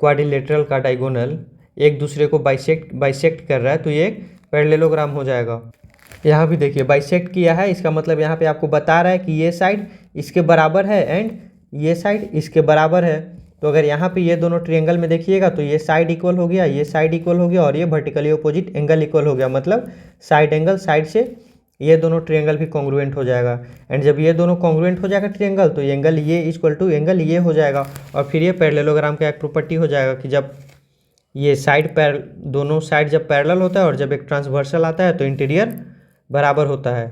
क्वाड्रिलेटरल का डायगोनल एक दूसरे को बाइसेक्ट कर रहा है तो ये एक पैरेललोग्राम हो जाएगा। यहाँ भी देखिए बाइसेक्ट किया है, इसका मतलब यहाँ पे आपको बता रहा है कि ये साइड इसके बराबर है एंड ये साइड इसके बराबर है। तो अगर यहाँ पे ये दोनों ट्रायंगल में देखिएगा तो ये साइड इक्वल हो गया, ये साइड इक्वल हो गया, और ये वर्टिकली अपोजिट एंगल इक्वल हो गया, मतलब साइड एंगल साइड से ये दोनों ट्रायंगल भी कॉन्ग्रुएंट हो जाएगा। एंड जब ये दोनों कॉन्ग्रुएंट हो जाएगा ट्रायंगल, तो एंगल ये इक्वल टू एंगल ये हो जाएगा, और फिर ये पैरेललोग्राम का एक प्रॉपर्टी हो जाएगा कि जब ये दोनों साइड जब पैरेलल होता है और जब एक ट्रांसवर्सल आता है तो इंटीरियर बराबर होता है।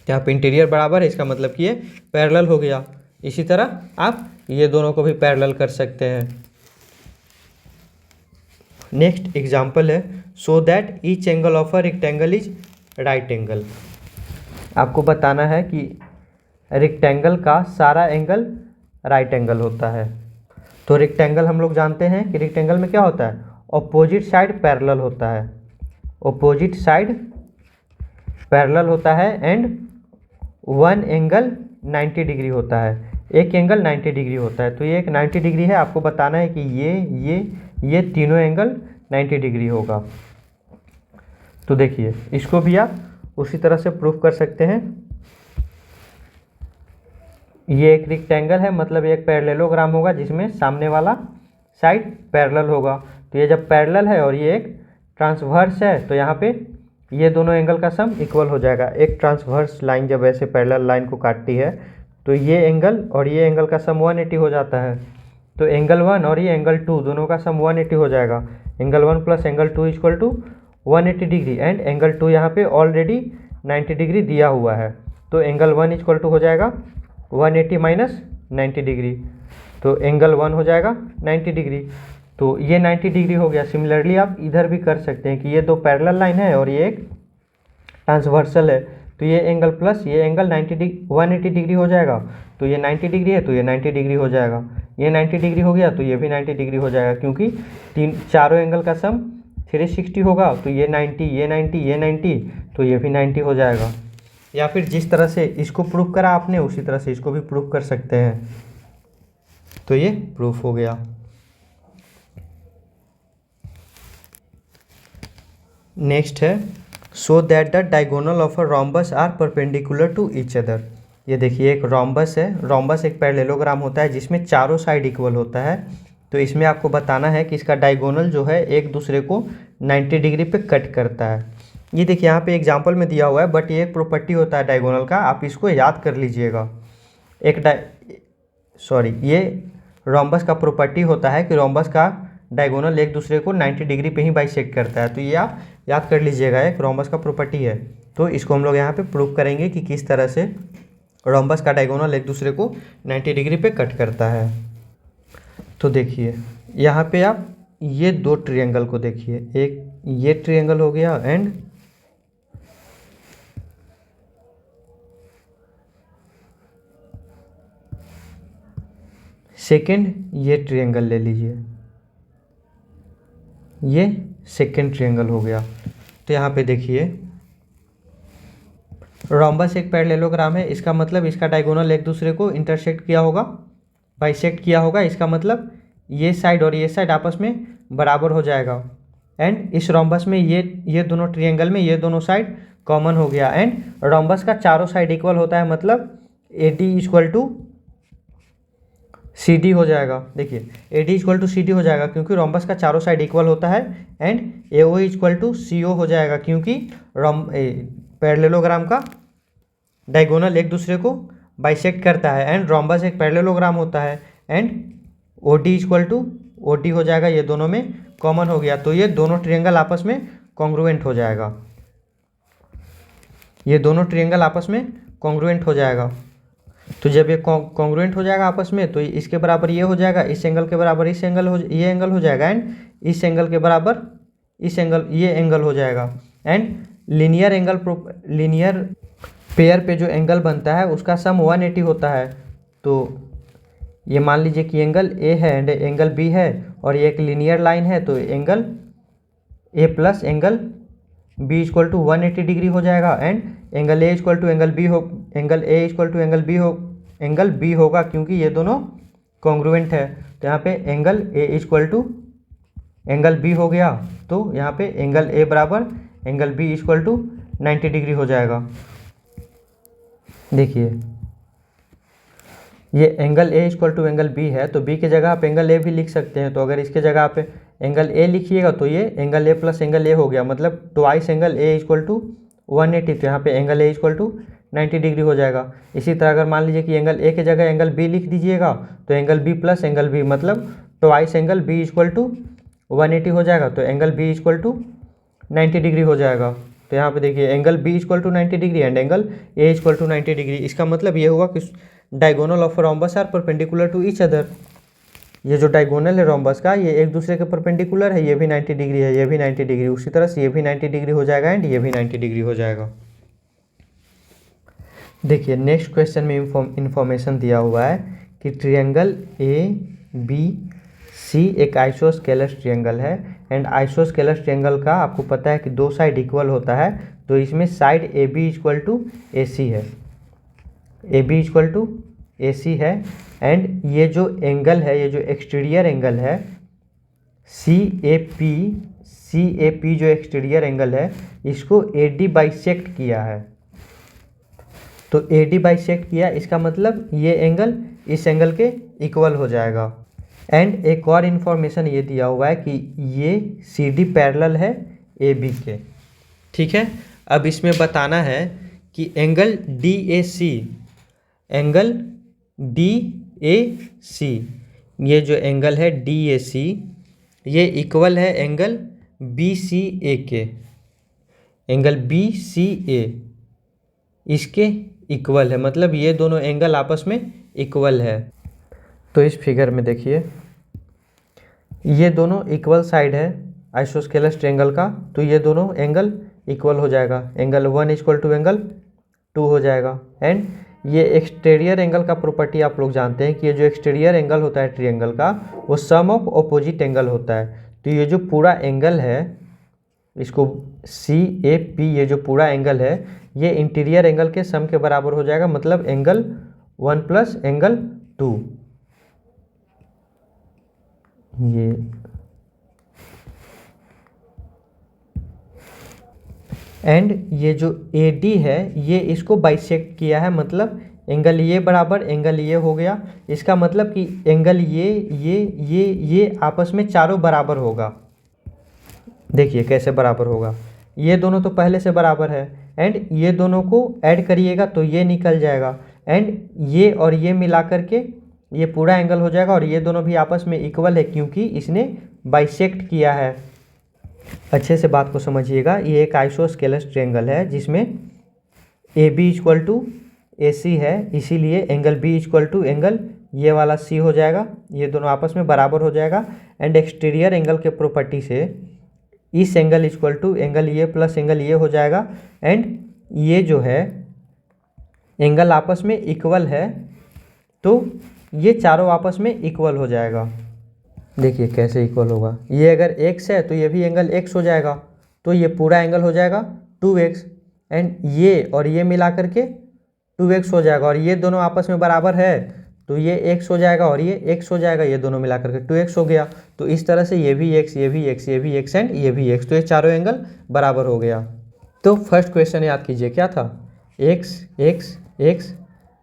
यहाँ पे इंटीरियर बराबर है, इसका मतलब कि ये पैरेलल हो गया। इसी तरह आप ये दोनों को भी पैरेलल कर सकते हैं। नेक्स्ट एग्जाम्पल है so that each angle of a rectangle is right angle. आपको बताना है कि रेक्टेंगल का सारा एंगल राइट एंगल होता है। तो रेक्टेंगल हम लोग जानते हैं कि रेक्टेंगल में क्या होता है, अपोजिट साइड पैरेलल होता है, अपोजिट साइड पैरेलल होता है एंड वन एंगल 90 डिग्री होता है, एक एंगल 90 डिग्री होता है। तो ये एक 90 डिग्री है, आपको बताना है कि ये तीनों एंगल 90 डिग्री होगा। तो देखिए इसको भी आप उसी तरह से प्रूफ कर सकते हैं। ये एक रेक्टेंगल है, मतलब एक पैरेललोग्राम होगा जिसमें सामने वाला साइड पैरेलल होगा। तो ये जब पैरेलल है और ये एक ट्रांसवर्स है तो यहाँ पे ये दोनों एंगल का सम इक्वल हो जाएगा। एक ट्रांसवर्स लाइन जब ऐसे पैरेलल लाइन को काटती है तो ये एंगल और ये एंगल का सम 180 हो जाता है। तो एंगल 1 और ये एंगल 2 दोनों का सम 180 हो जाएगा। Angle 1 plus angle 2 equal to 180 degree, and angle 2 यहाँ पे ऑलरेडी 90 डिग्री दिया हुआ है। तो एंगल 1 इक्वल टू हो जाएगा 180 माइनस 90 डिग्री, तो एंगल 1 हो जाएगा 90 डिग्री। तो ये 90 डिग्री हो गया। सिमिलरली आप इधर भी कर सकते हैं कि ये दो पैरेलल लाइन है और ये एक ट्रांसवर्सल है, तो ये एंगल प्लस ये एंगल 180 डिग्री हो जाएगा। तो ये 90 डिग्री है तो ये 90 डिग्री हो जाएगा, ये 90 डिग्री हो गया तो ये भी 90 डिग्री हो जाएगा, क्योंकि चारों एंगल का सम 360 होगा। तो ये 90 ये 90 ये 90 तो ये भी 90 हो जाएगा। या फिर जिस तरह से इसको प्रूफ करा आपने उसी तरह से इसको भी प्रूफ कर सकते हैं। तो ये प्रूफ हो गया। नेक्स्ट है show that the diagonal of a rhombus are perpendicular to each other. ये देखिए एक रोम्बस है, रोम्बस एक पैरेललोग्राम होता है जिसमें चारों साइड इक्वल होता है। तो इसमें आपको बताना है कि इसका डायगोनल जो है एक दूसरे को 90 डिग्री पे कट करता है। ये देखिए यहाँ पे एग्जांपल में दिया हुआ है, बट ये एक प्रॉपर्टी होता है डायगोनल का, आप इसको याद कर लीजिएगा। ये रोम्बस का प्रॉपर्टी होता है कि रोम्बस का डायगोनल एक दूसरे को 90 डिग्री पे ही बाइसेक्ट करता है। तो ये आप याद कर लीजिएगा, एक रोम्बस का प्रॉपर्टी है। तो इसको हम लोग यहाँ पे प्रूव करेंगे कि किस तरह से रोम्बस का डायगोनल एक दूसरे को 90 डिग्री पे कट करता है। तो देखिए यहाँ पे आप ये दो ट्रायंगल को देखिए, एक ये ट्रायंगल हो गया एंड सेकेंड ये ट्रायंगल ले लीजिए, ये सेकेंड ट्रायंगल हो गया। तो यहाँ पे देखिए रोम्बस एक पैरेललोग्राम है, इसका मतलब इसका डायगोनल एक दूसरे को इंटरसेक्ट किया होगा, बाइसेक्ट किया होगा। इसका मतलब ये साइड और ये साइड आपस में बराबर हो जाएगा। एंड इस रोम्बस में ये दोनों ट्रायंगल में ये दोनों साइड कॉमन हो गया। एंड रोम्बस का चारों साइड इक्वल होता है, मतलब AD इक्वल टू CD हो जाएगा। देखिए AD इक्वल टू CD हो जाएगा क्योंकि रोम्बस का चारों साइड इक्वल होता है। And AO equal to CO हो जाएगा क्योंकि पैरेललोग्राम का डायगोनल एक दूसरे को बाइसेक्ट करता है। एंड रोम्बस एक पैरेललोग्राम होता है। And OD equal to OD हो जाएगा, ये दोनों में कॉमन हो गया। तो ये दोनों ट्रायंगल आपस में कॉन्ग्रुएंट हो जाएगा, ये दोनों ट्रायंगल आपस में कॉन्ग्रुएंट हो जाएगा। तो जब ये कॉन्ग्रुएंट हो जाएगा आपस में, तो इसके बराबर ये हो जाएगा, इस एंगल के बराबर इस एंगल ये एंगल हो जाएगा। एंड इस एंगल के बराबर इस एंगल ये एंगल हो जाएगा। एंड लीनियर पेयर पे जो एंगल बनता है उसका सम 180 होता है। तो ये मान लीजिए कि एंगल A है एंड एंगल B है और ये एक लीनियर लाइन है, तो angle A plus angle B equal to 180 degree हो जाएगा। And angle A equal to angle B angle B होगा क्योंकि ये दोनों कॉन्ग्रुएंट है। तो यहाँ पे angle A equal to angle B हो गया। तो यहाँ पे एंगल A बराबर angle B equal to 90 degree हो जाएगा। देखिए ये angle A equal to angle B है, तो B की जगह आप एंगल A भी लिख सकते हैं। तो अगर इसके जगह आप एंगल A लिखिएगा तो ये angle A plus angle A हो गया, मतलब twice angle A equal to 180। तो यहाँ पे angle A equal to 90 degree हो जाएगा। इसी तरह अगर मान लीजिए कि एंगल A की जगह एंगल B लिख दीजिएगा तो angle B plus angle B मतलब twice angle B equal to 180 हो जाएगा। तो angle B equal to 90 degree हो जाएगा। तो यहाँ पे देखिए angle B equal to 90 degree and angle A equal to 90 degree. इसका मतलब ये हुआ कि diagonal of rhombus are perpendicular to each other. ये जो डायगोनल है रोम्बस का ये एक दूसरे के परपेंडिकुलर है, ये भी 90 डिग्री है, ये भी 90 डिग्री, उसी तरह से ये भी 90 डिग्री हो जाएगा एंड ये भी 90 डिग्री हो जाएगा। देखिए नेक्स्ट क्वेश्चन में इंफॉर्मेशन दिया हुआ है कि ट्रायंगल ABC एक आइसोस्केलस ट्रायंगल है। एंड आइसोस्केलस ट्रायंगल का आपको पता है कि दो साइड इक्वल होता है। तो इसमें side AB equal to AC है, AB इक्वल टू AC है। एंड ये जो एंगल है, ये जो एक्सटीरियर एंगल है CAP जो एक्सटीरियर एंगल है इसको AD बाइसेक्ट किया है। तो AD बाइसेक्ट किया, इसका मतलब ये एंगल इस एंगल के इक्वल हो जाएगा। एंड एक और इन्फॉर्मेशन ये दिया हुआ है कि ये CD पैरेलल है AB के। ठीक है, अब इसमें बताना है कि एंगल DAC ये जो एंगल है DAC ये इक्वल है एंगल BCA के। एंगल BCA इसके इक्वल है, मतलब ये दोनों एंगल आपस में इक्वल है। तो इस फिगर में देखिए ये दोनों इक्वल साइड है आइसोस्केलस ट्रायंगल का, तो ये दोनों एंगल इक्वल हो जाएगा, एंगल 1 इक्वल टू एंगल 2 हो जाएगा। एंड ये एक्सटीरियर एंगल का प्रॉपर्टी आप लोग जानते हैं कि ये जो एक्सटीरियर एंगल होता है ट्रायंगल का वो सम ऑफ ऑपोजिट एंगल होता है। तो ये जो पूरा एंगल है इसको CAP, ये जो पूरा एंगल है ये इंटीरियर एंगल के सम के बराबर हो जाएगा, मतलब एंगल 1 प्लस एंगल 2। ये एंड ये जो AD है ये इसको बाइसेक्ट किया है, मतलब एंगल ये बराबर एंगल ये हो गया। इसका मतलब कि एंगल ये आपस में चारों बराबर होगा। देखिए कैसे बराबर होगा, ये दोनों तो पहले से बराबर है एंड ये दोनों को ऐड करिएगा तो ये निकल जाएगा एंड ये और ये मिला करके ये पूरा एंगल हो जाएगा और ये दोनों भी आपस में इक्वल है क्योंकि इसने बाइसेक्ट किया है। अच्छे से बात को समझिएगा, ये एक आइसोस्केलस ट्रायंगल है जिसमें AB इक्वल टू AC है, इसीलिए angle B equal to angle ये वाला C हो जाएगा, ये दोनों आपस में बराबर हो जाएगा। एंड एक्सटीरियर एंगल के प्रॉपर्टी से इस एंगल इक्वल टू एंगल ये प्लस एंगल ये हो जाएगा एंड ये जो है एंगल आपस में इक्वल है तो ये चारों आपस में इक्वल हो जाएगा। देखिए कैसे इक्वल होगा, ये अगर x है तो ये भी एंगल x हो जाएगा, तो ये पूरा एंगल हो जाएगा 2x एंड ये और ये मिला करके 2x हो जाएगा और ये दोनों आपस में बराबर है तो ये x हो जाएगा और ये x हो जाएगा, ये दोनों मिला करके 2x हो गया। तो इस तरह से ये भी x, ये भी x, ये भी x एंड ये भी x, तो ये चारों एंगल बराबर हो गया। तो फर्स्ट क्वेश्चन याद कीजिए क्या था, x x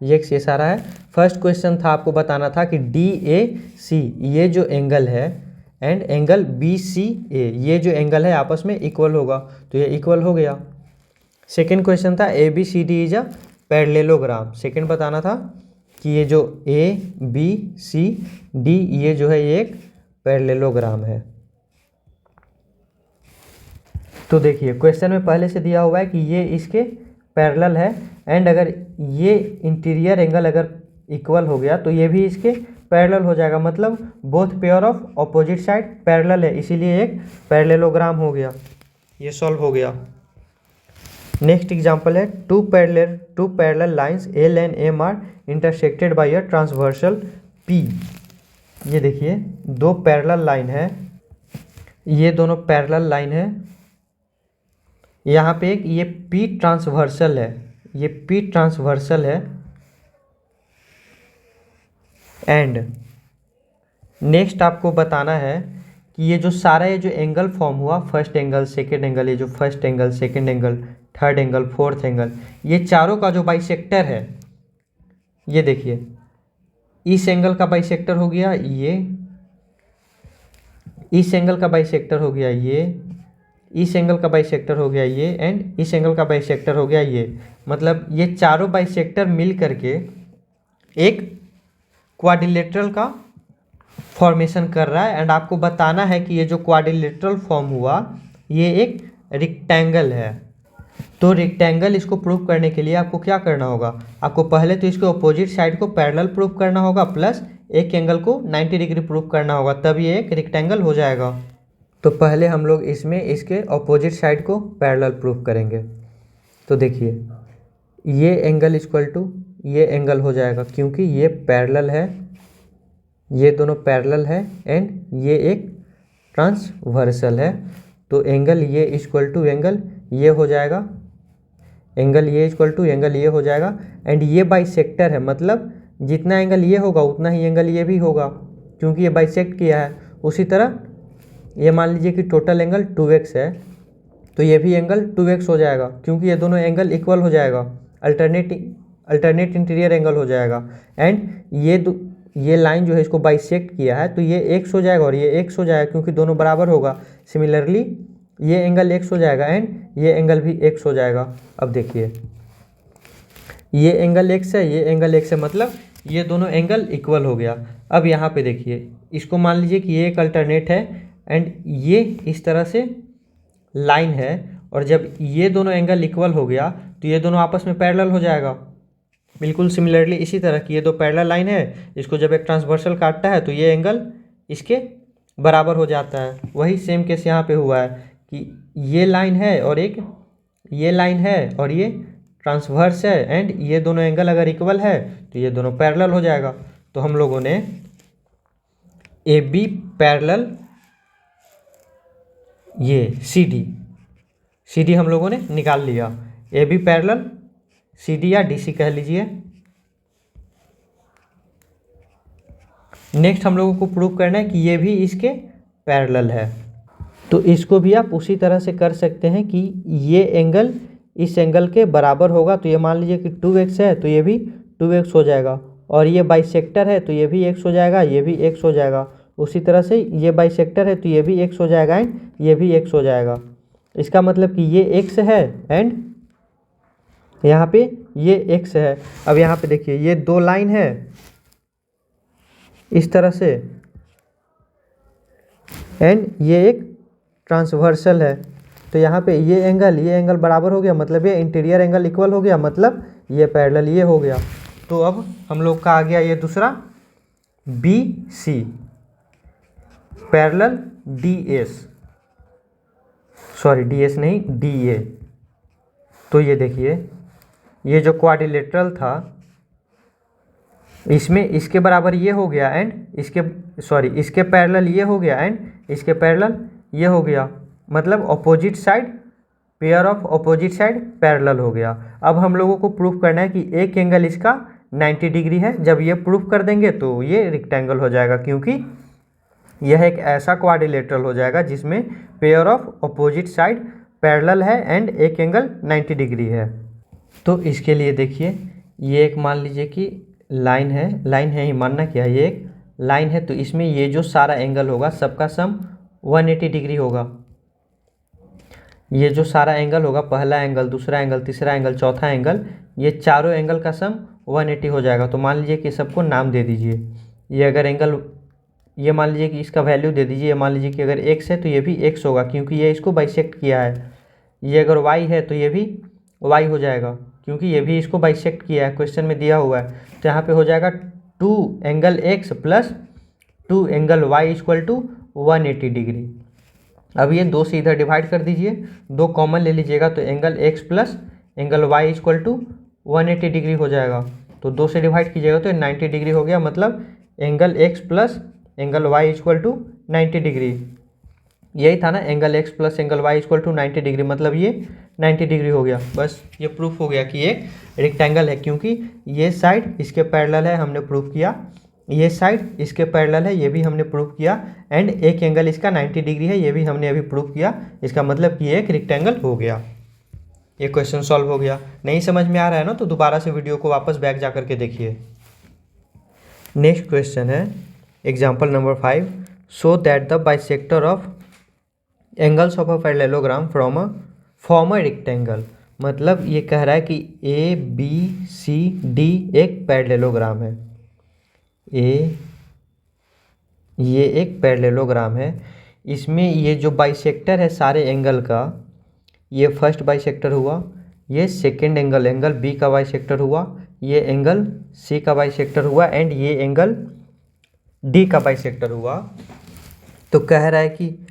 x ये सारा है। फर्स्ट क्वेश्चन था आपको बताना था कि DAC ये जो एंगल है एंड एंगल BCA ये जो एंगल है आपस में इक्वल होगा, तो ये इक्वल हो गया। सेकंड क्वेश्चन था ABCD is a parallelogram. Second बताना था कि ये जो ABCD ये जो है ये एक पैरेललोग्राम है। तो देखिए क्वेश्चन में पहले से दिया हुआ है कि ये इसके पैरेलल है एंड अगर ये इंटीरियर एंगल अगर इक्वल हो गया तो ये भी इसके पैरेलल हो जाएगा, मतलब both pair of opposite side parallel है, इसीलिए एक पैरेललोग्राम हो गया। ये सॉल्व हो गया। नेक्स्ट एग्जांपल है two parallel lines L and M are intersected by a transversal P। ये देखिए दो पैरेलल लाइन है, ये दोनों पैरेलल लाइन है, यहाँ पे एक ये P ट्रांसवर्सल है, ये P ट्रांसवर्सल है एंड नेक्स्ट आपको बताना है कि ये जो सारा ये जो एंगल फॉर्म हुआ, फर्स्ट एंगल सेकेंड एंगल, ये जो first angle second angle third angle fourth angle, ये चारों का जो बाइसेक्टर है, ये देखिए इस एंगल का बाइसेक्टर हो गया ये, इस एंगल का बाइसेक्टर हो गया ये, इस एंगल का बाइसेक्टर हो गया ये एंड इस एंगल का बाइसेक्टर हो गया ये। मतलब ये चारों बाइसेक्टर मिल करके एक क्वाड्रिलेटरल का फॉर्मेशन कर रहा है एंड आपको बताना है कि ये जो क्वाड्रिलेटरल फॉर्म हुआ ये एक रेक्टेंगल है। तो रेक्टेंगल इसको प्रूव करने के लिए आपको क्या करना होगा, आपको पहले तो इसके अपोजिट साइड को पैरेलल प्रूव करना होगा प्लस एक एंगल को 90 डिग्री प्रूव करना होगा, तब ये एक रेक्टेंगल हो जाएगा। तो पहले हम लोग इसमें इसके अपोजिट साइड को पैरेलल प्रूव करेंगे। तो देखिए ये एंगल इक्वल टू ये एंगल हो जाएगा क्योंकि ये पैरेलल है, ये दोनों पैरेलल है एंड ये एक ट्रांसवर्सल है, तो एंगल ये इक्वल टू एंगल ये हो जाएगा, एंगल ये इक्वल टू एंगल ये हो जाएगा एंड ये बाइसेक्टर है, मतलब जितना एंगल ये होगा उतना ही एंगल ये भी होगा क्योंकि ये बाइसेक्ट किया है। उसी तरह ये मान लीजिए कि टोटल एंगल 2x है तो ये भी एंगल 2x हो जाएगा क्योंकि ये दोनों एंगल इक्वल हो जाएगा, अल्टरनेट इंटीरियर एंगल हो जाएगा एंड ये लाइन जो है इसको बाइसेक्ट किया है तो ये x हो जाएगा और ये x हो जाएगा क्योंकि दोनों बराबर होगा। सिमिलरली ये एंगल x हो जाएगा एंड ये एंगल भी x हो जाएगा। अब देखिए ये एंगल x है, ये एंगल x है, मतलब ये दोनों एंगल इक्वल हो गया। अब यहाँ पे देखिए इसको मान लीजिए कि ये एक अल्टरनेट है एंड ये इस तरह से लाइन है और जब ये दोनों एंगल इक्वल हो गया तो ये दोनों आपस में पैरेलल हो जाएगा। बिल्कुल सिमिलरली इसी तरह की ये दो पैरेलल लाइन है, इसको जब एक ट्रांसवर्सल काटता है तो ये एंगल इसके बराबर हो जाता है। वही सेम केस यहाँ पे हुआ है कि ये लाइन है और एक ये लाइन है और ये ट्रांसवर्स है एंड ये दोनों एंगल अगर इक्वल है तो ये दोनों पैरेलल हो जाएगा। तो हम लोगों ने ए बी पैरेलल ये सी डी हम लोगों ने निकाल लिया। A B parallel C D या डी सी कह लीजिए। नेक्स्ट हम लोगों को प्रूव करना है कि ये भी इसके पैरेलल है। तो इसको भी आप उसी तरह से कर सकते हैं कि ये एंगल इस एंगल के बराबर होगा। तो ये मान लीजिए कि 2x है तो ये भी 2x हो जाएगा, और ये बाइसेक्टर है तो ये भी x हो जाएगा, ये भी x हो जाएगा। उसी तरह से ये बाइसेक्टर है तो ये भी x हो जाएगा एंड ये भी x हो जाएगा। इसका मतलब कि ये x है एंड यहाँ पे ये x है। अब यहाँ पे देखिए ये दो लाइन है इस तरह से एंड ये एक ट्रांसवर्सल है। तो यहाँ पे ये एंगल बराबर हो गया, मतलब ये इंटीरियर एंगल इक्वल हो गया, मतलब ये पैरेलल ये हो गया। तो अब हम लोग का आ गया ये दूसरा B C parallel D S, sorry D S नहीं डी ए। तो ये देखिए ये जो क्वाड्रिलेटरल था इसमें इसके बराबर ये हो गया एंड इसके पैरेलल ये हो गया एंड इसके पैरेलल ये हो गया, मतलब opposite side pair of opposite side parallel हो गया। अब हम लोगों को प्रूफ करना है कि एक एंगल इसका 90 डिग्री है। जब ये प्रूफ कर देंगे तो ये रेक्टेंगल हो जाएगा, क्योंकि यह एक ऐसा क्वाड्रिलेटरल हो जाएगा जिसमें pair of opposite side parallel है एंड एक एंगल 90 डिग्री है। तो इसके लिए देखिए ये एक मान लीजिए कि लाइन है ही मानना क्या है, ये एक लाइन है। तो इसमें ये जो सारा एंगल होगा सबका सम 180 डिग्री होगा। ये जो सारा एंगल होगा, पहला एंगल, दूसरा एंगल, तीसरा एंगल, चौथा एंगल, ये चारों एंगल का सम 180 हो जाएगा। तो मान लीजिए कि सबको नाम दे दीजिए। ये अगर एंगल, ये मान लीजिए कि इसका वैल्यू दे दीजिए। मान लीजिए कि अगर x है तो ये भी x होगा, क्योंकि ये इसको बाइसेक्ट किया है। ये अगर y है तो ये भी y हो जाएगा, क्योंकि ये भी इसको बाइसेक्ट किया है, क्वेश्चन में दिया हुआ है। तो यहाँ पे हो जाएगा 2 angle x plus 2 angle y equal to 180 degree. अब ये 2 से इधर डिवाइड कर दीजिए, 2 कॉमन ले लीजिएगा तो angle x plus angle y equal to 180 degree हो जाएगा। तो 2 से डिवाइड कीजिएगा तो 90 डिग्री हो गया, मतलब angle x plus angle y equal to 90 degree. यही था ना, angle x plus angle y equal to 90 degree, मतलब ये 90 डिग्री हो गया। बस ये प्रूफ हो गया कि एक रेक्टेंगल है, क्योंकि ये साइड इसके पैरेलल है, हमने प्रूफ किया। ये साइड इसके पैरेलल है, ये भी हमने प्रूफ किया। एंड एक एंगल इसका 90 डिग्री है, ये भी हमने अभी प्रूफ किया। इसका मतलब कि ये एक रेक्टेंगल हो गया। ये क्वेश्चन सॉल्व हो गया। नहीं समझ में आ रहा है ना, तो दोबारा से वीडियो को वापस बैक जा करके देखिए। नेक्स्ट क्वेश्चन है example number 5। Show that the bisector of angles of a parallelogram form a rectangle. मतलब ये कह रहा है कि ए बी सी डी एक पैरेललोग्राम है। ये एक पैरेललोग्राम है। इसमें ये जो बाइसेक्टर है सारे एंगल का, ये फर्स्ट बाइसेक्टर हुआ, ये सेकेंड एंगल बी का बाइसेक्टर हुआ, ये एंगल सी का बाइसेक्टर हुआ एंड ये एंगल डी का बाइसेक्टर हुआ। तो कह रहा है कि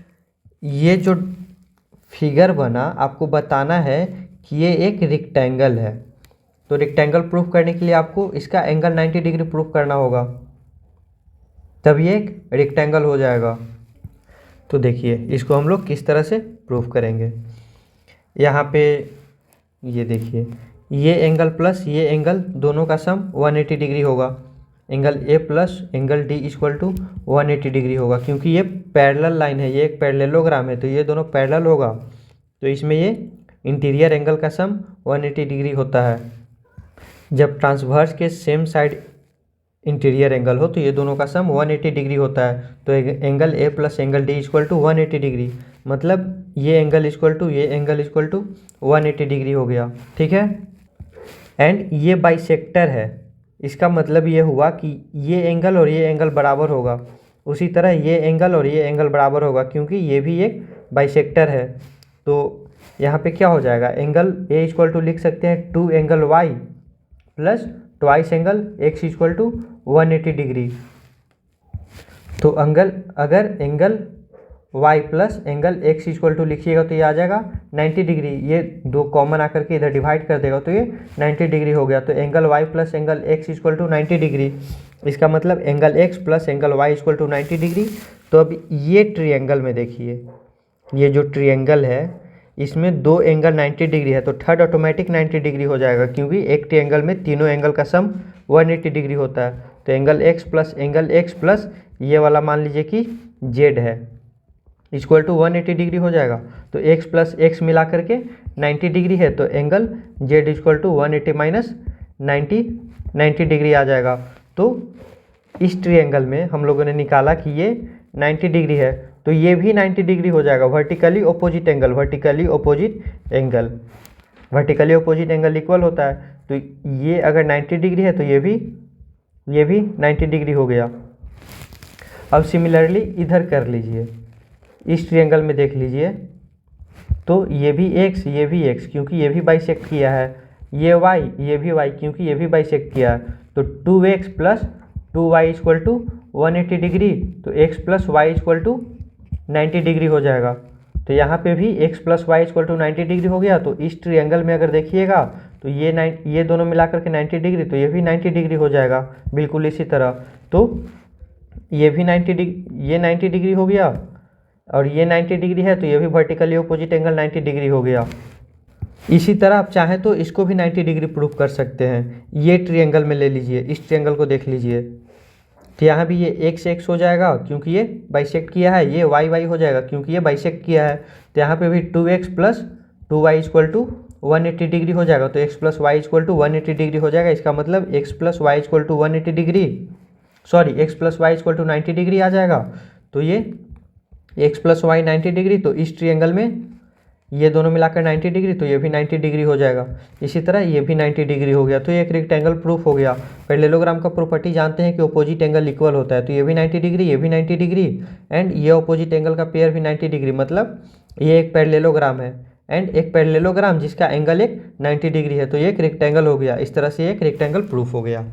ये जो फिगर बना आपको बताना है कि ये एक रेक्टेंगल है। तो रेक्टेंगल प्रूफ करने के लिए आपको इसका एंगल 90 डिग्री प्रूफ करना होगा, तब ये एक रेक्टेंगल हो जाएगा। तो देखिए इसको हम लोग किस तरह से प्रूफ करेंगे। यहाँ पे ये देखिए ये एंगल प्लस ये एंगल दोनों का सम 180 डिग्री होगा। Angle A plus angle D equal to 180 degree होगा, क्योंकि ये पैरेलल लाइन है, ये एक पैरेललोग्राम है, तो ये दोनों पैरेलल होगा। तो इसमें ये इंटीरियर एंगल का सम 180 डिग्री होता है। जब ट्रांसवर्स के सेम साइड इंटीरियर एंगल हो तो ये दोनों का सम 180 डिग्री होता है। तो angle A plus angle D equal to 180 degree, मतलब ये एंगल इक्वल टू ये एंगल इक्वल टू 180 डिग्री हो गया। ठीक है। एंड ये बाइसेक्टर है, इसका मतलब ये हुआ कि ये एंगल और ये एंगल बराबर होगा। उसी तरह ये एंगल और ये एंगल बराबर होगा, क्योंकि ये भी एक बाइसेक्टर है। तो यहाँ पे क्या हो जाएगा, एंगल ए इक्वल टू लिख सकते हैं 2 angle y plus twice angle x equal to 180 degree. तो अगर angle y plus angle x equal to लिखिएगा तो ये आ जाएगा 90 डिग्री। ये दो कॉमन आकर के इधर डिवाइड कर देगा तो ये 90 डिग्री हो गया। तो angle y plus angle x equal to 90 degree, इसका मतलब angle x plus angle y equal to 90 degree. तो अब ये ट्रिएंगल में देखिए, ये जो ट्रिएंगल है इसमें दो एंगल 90 डिग्री है, तो थर्ड ऑटोमेटिक 90 डिग्री हो जाएगा, क्योंकि एक ट्रिएंगल में तीनों एंगल का सम 180 डिग्री होता है। तो एंगल x प्लस ये वाला मान लीजिए कि z है, इक्वल टू 180 डिग्री हो जाएगा। तो x प्लस एक्स मिला करके 90 डिग्री है, तो angle z equal to 180 minus 90 degree आ जाएगा। तो इस ट्रिएंगल में हम लोगों ने निकाला कि ये 90 डिग्री है, तो ये भी 90 डिग्री हो जाएगा। वर्टिकली अपोजिट एंगल इक्वल होता है, तो ये अगर 90 डिग्री है तो ये भी 90 डिग्री हो गया। अब सिमिलरली इधर कर लीजिए, इस ट्रिएंगल में देख लीजिए, तो ये भी x क्योंकि ये भी बाइसेक्ट किया है, ये भी y क्योंकि ये भी बाइसेक्ट किया है। तो 2x plus 2y equal to 180 degree, तो x plus Y equal to 90 degree हो जाएगा। तो यहाँ पे भी x plus Y equal to 90 degree हो गया। तो इस ट्रिएंगल में अगर देखिएगा तो ये दोनों मिलाकर के 90 डिग्री, तो ये भी 90 डिग्री हो जाएगा बिल्कुल इसी तरह। तो ये भी 90 डिग्री हो गया, और ये 90 डिग्री है, तो ये भी वर्टिकली अपोजिट एंगल 90 डिग्री हो गया। इसी तरह आप चाहें तो इसको भी 90 डिग्री प्रूफ कर सकते हैं। ये ट्रिएंगल में ले लीजिए, इस ट्रिएंगल को देख लीजिए, तो यहाँ भी ये x हो जाएगा क्योंकि ये बाइसेक्ट किया है, ये y हो जाएगा क्योंकि ये बाइसेक्ट किया है। तो यहाँ पे भी 2x plus 2y equal to 180 degree हो जाएगा। तो x plus Y equal to 180 degree हो जाएगा। इसका मतलब x plus Y equal to 180 degree, sorry x plus Y equal to 90 degree आ जाएगा। तो ये x प्लस वाई 90 डिग्री, तो इस ट्रिएंगल में ये दोनों मिलाकर 90 डिग्री, तो ये भी 90 डिग्री हो जाएगा। इसी तरह ये भी 90 डिग्री हो गया। तो ये एक रेक्टेंगल प्रूफ हो गया। पैरेललोग्राम का प्रॉपर्टी जानते हैं कि अपोजिट एंगल इक्वल होता है, तो ये भी 90 डिग्री, ये भी 90 डिग्री, एंड ये अपोजिट एंगल का पेयर भी 90 डिग्री, मतलब ये एक पैरेललोग्राम है एंड एक पैरेललोग्राम जिसका एंगल एक 90 डिग्री है, तो ये एक रेक्टेंगल हो गया। इस तरह से एक रेक्टेंगल प्रूफ हो गया।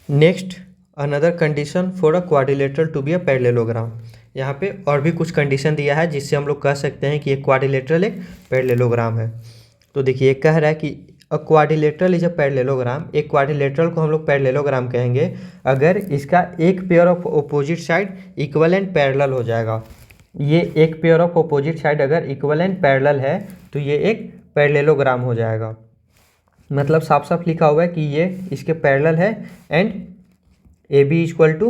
Next, another condition for a quadrilateral to be a parallelogram. यहाँ पे और भी कुछ कंडीशन दिया है जिससे हम लोग कह सकते हैं कि एक क्वाड्रिलेटरल एक पैरेललोग्राम है। तो देखिए, कह रहा है कि अ क्वाड्रिलेटरल इज अ पैरेललोग्राम। एक क्वाड्रिलेटरल को हम लोग पैरेललोग्राम कहेंगे अगर इसका एक pair of opposite side equal and parallel हो जाएगा। ये एक पेयर ऑफ अपोजिट साइड अगर इक्वल एंड पैरेलल है तो ये एक पैरेललोग्राम हो जाएगा। मतलब साफ साफ लिखा हुआ है कि ये इसके पैरेलल है and A B equal to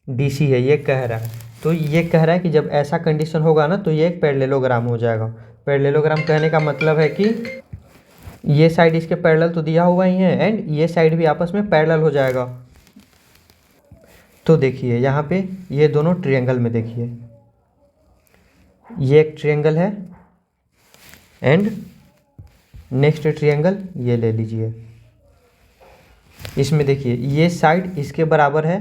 D C है, ये कह रहा है। तो ये कह रहा है कि जब ऐसा कंडीशन होगा ना तो ये एक पैरेललोग्राम हो जाएगा। पैरेललोग्राम कहने का मतलब है कि ये साइड इसके पैरेलल तो दिया हुआ ही है एंड ये साइड भी आपस में पैरेलल हो जाएगा। तो देखिए यहाँ पे ये दोनों ट्रायंगल में देखिए, ये एक ट्रायंगल है एंड नेक्स्ट ट्रायंगल ये ले लीजिए। इसमें देखिए ये साइड इसके बराबर है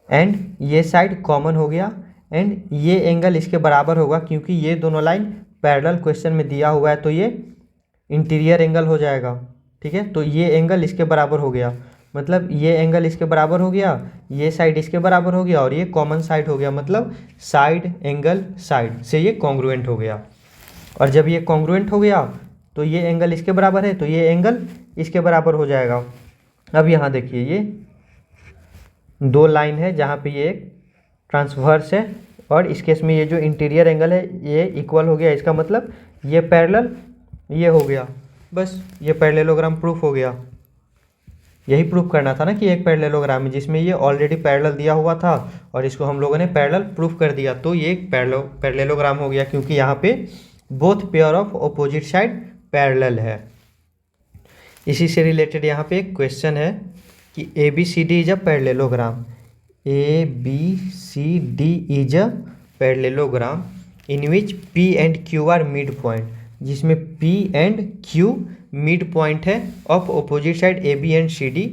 एंड ये साइड कॉमन हो गया एंड ये एंगल इसके बराबर होगा क्योंकि ये दोनों लाइन पैरेलल क्वेश्चन में दिया हुआ है, तो ये इंटीरियर एंगल हो जाएगा। ठीक है, तो ये एंगल इसके बराबर हो गया, मतलब ये एंगल इसके बराबर हो गया, ये साइड इसके बराबर हो गया और ये कॉमन साइड हो गया, मतलब साइड एंगल साइड से ये कॉन्ग्रुएंट हो गया। और जब ये कॉन्ग्रुएंट हो गया तो ये एंगल इसके बराबर है तो ये एंगल इसके बराबर हो जाएगा। अब यहाँ देखिए ये दो लाइन है जहाँ पे ये एक ट्रांसवर्स है और इस केस में ये जो इंटीरियर एंगल है ये इक्वल हो गया। इसका मतलब ये पैरेलल ये हो गया, बस ये पैरेललोग्राम प्रूफ हो गया। यही प्रूफ करना था ना कि एक पैरेललोग्राम है जिसमें ये ऑलरेडी पैरेलल दिया हुआ था और इसको हम लोगों ने पैरेलल प्रूफ कर दिया, तो ये एक पैरेललोग्राम हो गया क्योंकि यहाँ पे both pair of opposite side parallel है। इसी से रिलेटेड यहाँ पे एक क्वेश्चन है कि A B C D is a parallelogram. A B C D is a parallelogram in which P and Q are mid point, जिसमें P and Q mid point है of opposite side A B and C D.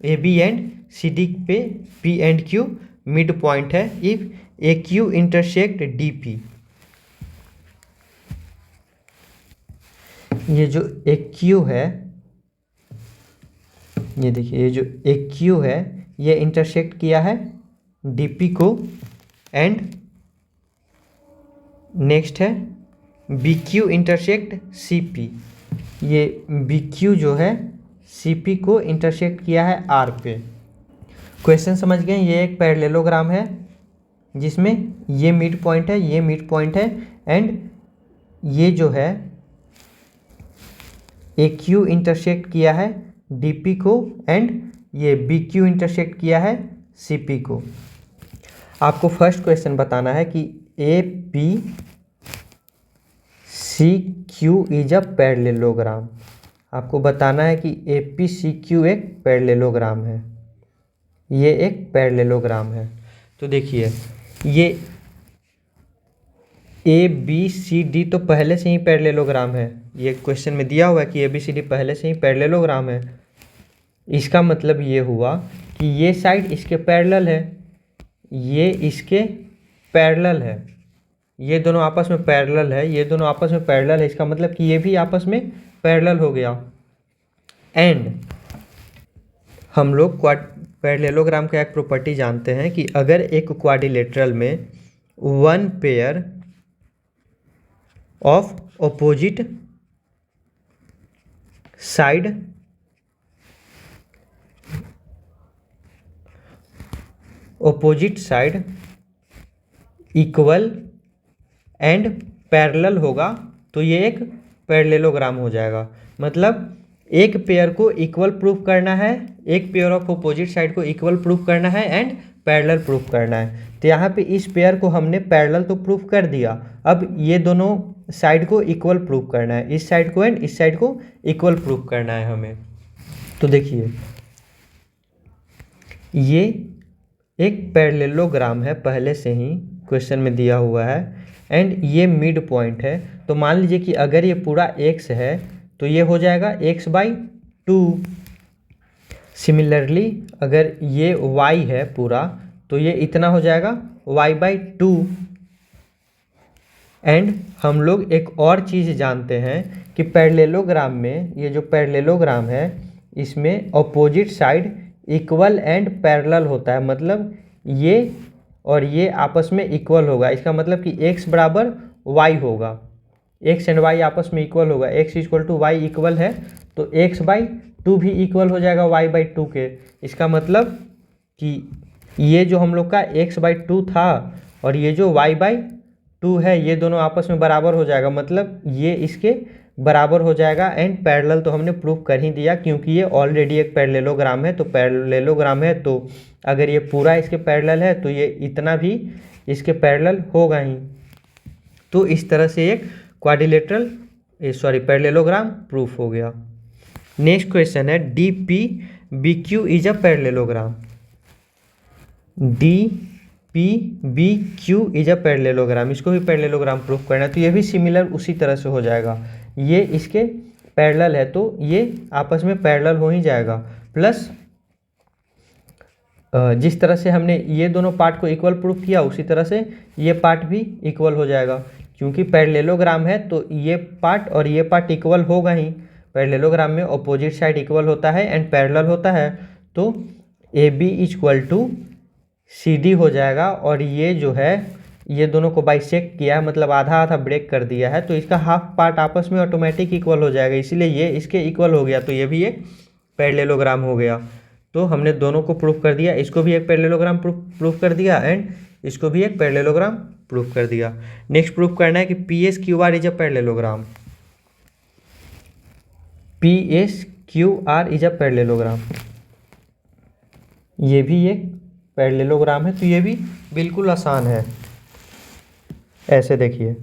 A B and C D पे P and Q mid point है if A Q intersect D P. ये जो एक क्यू है ये देखिए, ये जो एक क्यू है ये इंटरसेक्ट किया है डीपी को, एंड नेक्स्ट है B Q intersect C P. ये बी क्यू जो है सी पी को इंटरसेक्ट किया है आर पे। क्वेश्चन समझ गए? ये एक पैरेललोग्राम है जिसमें ये मिड पॉइंट है, ये मिड पॉइंट है, एंड ये जो है ए क्यू इंटरसेक्ट किया है डी पी को, एंड ये बी क्यू इंटरसेक्ट किया है सी पी को। आपको फर्स्ट क्वेश्चन बताना है कि A P C Q is a parallelogram. आपको बताना है कि ए पी सी क्यू एक पैरेललोग्राम है, ये एक पैरेललोग्राम है। तो देखिए, ये ए बी सी डी तो पहले से ही पैरेललोग्राम है, ये क्वेश्चन में दिया हुआ है कि ए बी सी डी पहले से ही पैरेललोग्राम है। इसका मतलब ये हुआ कि ये साइड इसके पैरेलल है, ये इसके पैरेलल है, ये दोनों आपस में पैरेलल है, ये दोनों आपस में पैरेलल है। इसका मतलब कि ये भी आपस में पैरेलल हो गया। एंड हम लोग पैरेललोग्राम का एक प्रॉपर्टी जानते हैं कि अगर एक क्वाड्रिलेटरल में one pair of opposite side equal and parallel होगा तो ये एक पैरेललोग्राम हो जाएगा। मतलब एक पेयर को इक्वल प्रूफ करना है, एक पेयर ऑफ अपोजिट साइड को इक्वल प्रूफ करना है एंड पैरेलल प्रूफ करना है। तो यहाँ पे इस पेयर को हमने पैरेलल तो प्रूफ कर दिया, अब ये दोनों साइड को इक्वल प्रूफ करना है, इस साइड को एंड इस साइड को इक्वल प्रूफ करना है हमें। तो देखिए, ये एक पैरेललोग्राम है, पहले से ही क्वेश्चन में दिया हुआ है, एंड ये मिड पॉइंट है। तो मान लीजिए कि अगर ये पूरा x है तो ये हो जाएगा x/2। सिमिलरली अगर ये y है पूरा तो ये इतना हो जाएगा y/2। एंड हम लोग एक और चीज़ जानते हैं कि पैरेललोग्राम में, ये जो पैरेललोग्राम है इसमें opposite side equal and parallel होता है। मतलब ये और ये आपस में इक्वल होगा, इसका मतलब कि x बराबर y होगा, x एंड y आपस में इक्वल होगा। x = y इक्वल है तो x/2 भी इक्वल हो जाएगा y/2 के। इसका मतलब कि ये जो हम लोग का x/2 था और ये जो y/2 है ये दोनों आपस में बराबर हो जाएगा, मतलब ये इसके बराबर हो जाएगा। एंड पैरेलल तो हमने प्रूफ कर ही दिया क्योंकि ये ऑलरेडी एक पैरेललोग्राम है। तो पैरेललोग्राम है तो अगर ये पूरा इसके पैरेलल है तो ये इतना भी इसके पैरेलल होगा ही। तो इस तरह से एक पैरेललोग्राम प्रूफ हो गया। नेक्स्ट क्वेश्चन है D P B Q is a parallelogram. D P B Q is a parallelogram, इसको भी पैरेललोग्राम प्रूफ करना है। तो ये भी सिमिलर उसी तरह से हो जाएगा, ये इसके पैरेलल है तो ये आपस में पैरेलल हो ही जाएगा। प्लस जिस तरह से हमने ये दोनों पार्ट को इक्वल प्रूफ किया उसी तरह से ये पार्ट भी इक्वल हो जाएगा, क्योंकि पैरेललोग्राम है तो ये पार्ट और ये पार्ट इक्वल होगा ही। पैरेललोग्राम में अपोजिट साइड इक्वल होता है एंड पैरेलल होता है, तो ए बी = सी डी हो जाएगा। और ये जो है ये दोनों को बाइसेक्ट किया है, मतलब आधा आधा ब्रेक कर दिया है, तो इसका हाफ पार्ट आपस में ऑटोमेटिक इक्वल हो जाएगा, इसीलिए ये इसके इक्वल हो गया। तो ये भी एक पैरेललोग्राम हो गया। तो हमने दोनों को प्रूफ कर दिया, इसको भी एक पैरेललोग्राम प्रूफ कर दिया एंड इसको भी एक पैरेललोग्राम प्रूफ कर दिया। नेक्स्ट प्रूफ करना है कि P S Q R is a parallelogram. P S Q R is a parallelogram, ये भी एक पैरेललोग्राम है। तो ये भी बिल्कुल आसान है। ऐसे देखिए,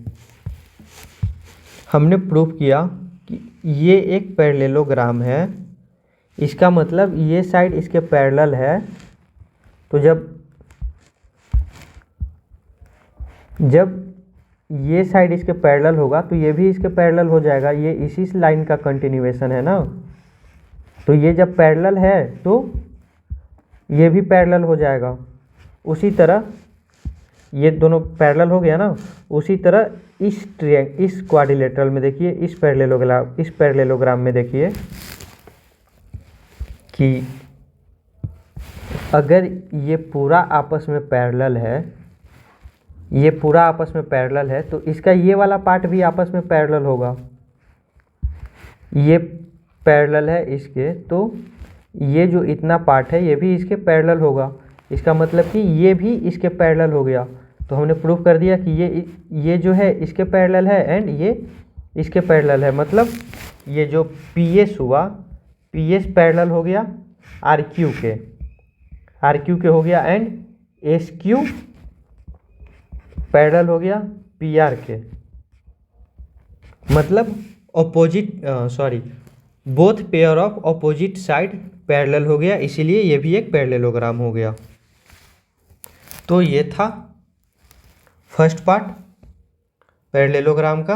हमने प्रूफ किया कि ये एक पैरेललोग्राम है, इसका मतलब ये साइड इसके पैरेलल है। तो जब ये साइड इसके पैरेलल होगा तो ये भी इसके पैरेलल हो जाएगा, ये इसी लाइन का कंटिन्यूएशन है ना। तो ये जब पैरेलल है तो ये भी पैरेलल हो जाएगा। उसी तरह ये दोनों पैरेलल हो गया ना, उसी तरह इस क्वाड्रिलेटरल में देखिए, इस पैरेललोग्राम में देखिए, कि अगर ये पूरा आपस में पैरेलल है, ये पूरा आपस में पैरेलल है, तो इसका ये वाला पार्ट भी आपस में पैरेलल होगा। ये पैरेलल है इसके, तो ये जो इतना पार्ट है ये भी इसके पैरेलल होगा। इसका मतलब कि ये भी इसके पैरेलल हो गया। तो हमने प्रूव कर दिया कि ये जो है इसके पैरेलल है एंड ये इसके पैरेलल है। मतलब ये जो PS हुआ, PS पैरेलल हो गया RQ के, RQ के हो गया, एंड SQ पैरेलल हो गया PR के। मतलब both pair of opposite side parallel हो गया, इसीलिए ये भी एक पैरेललोग्राम हो गया। तो ये था फर्स्ट पार्ट पैरेललोग्राम का,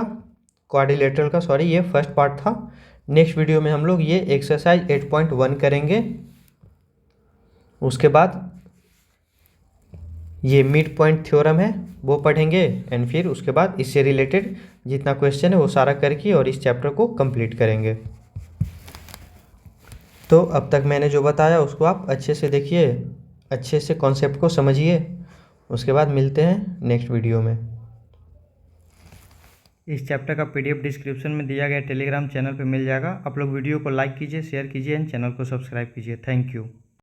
क्वाड्रिलेटरल का, ये फर्स्ट पार्ट था। नेक्स्ट वीडियो में हम लोग ये एक्सरसाइज 8.1 करेंगे। उसके बाद ये मिड पॉइंट थ्योरम है वो पढ़ेंगे, एंड फिर उसके बाद इससे रिलेटेड जितना क्वेश्चन है वो सारा करके और इस चैप्टर को कंप्लीट करेंगे। तो अब तक मैंने जो बताया उसको आप अच्छे से देखिए, अच्छे से कॉन्सेप्ट को समझिए। उसके बाद मिलते हैं नेक्स्ट वीडियो में। इस चैप्टर का PDF डिस्क्रिप्शन में दिया गया टेलीग्राम चैनल पे मिल जाएगा। आप लोग वीडियो को लाइक कीजिए, शेयर कीजिए एंड चैनल को सब्सक्राइब कीजिए। Thank you.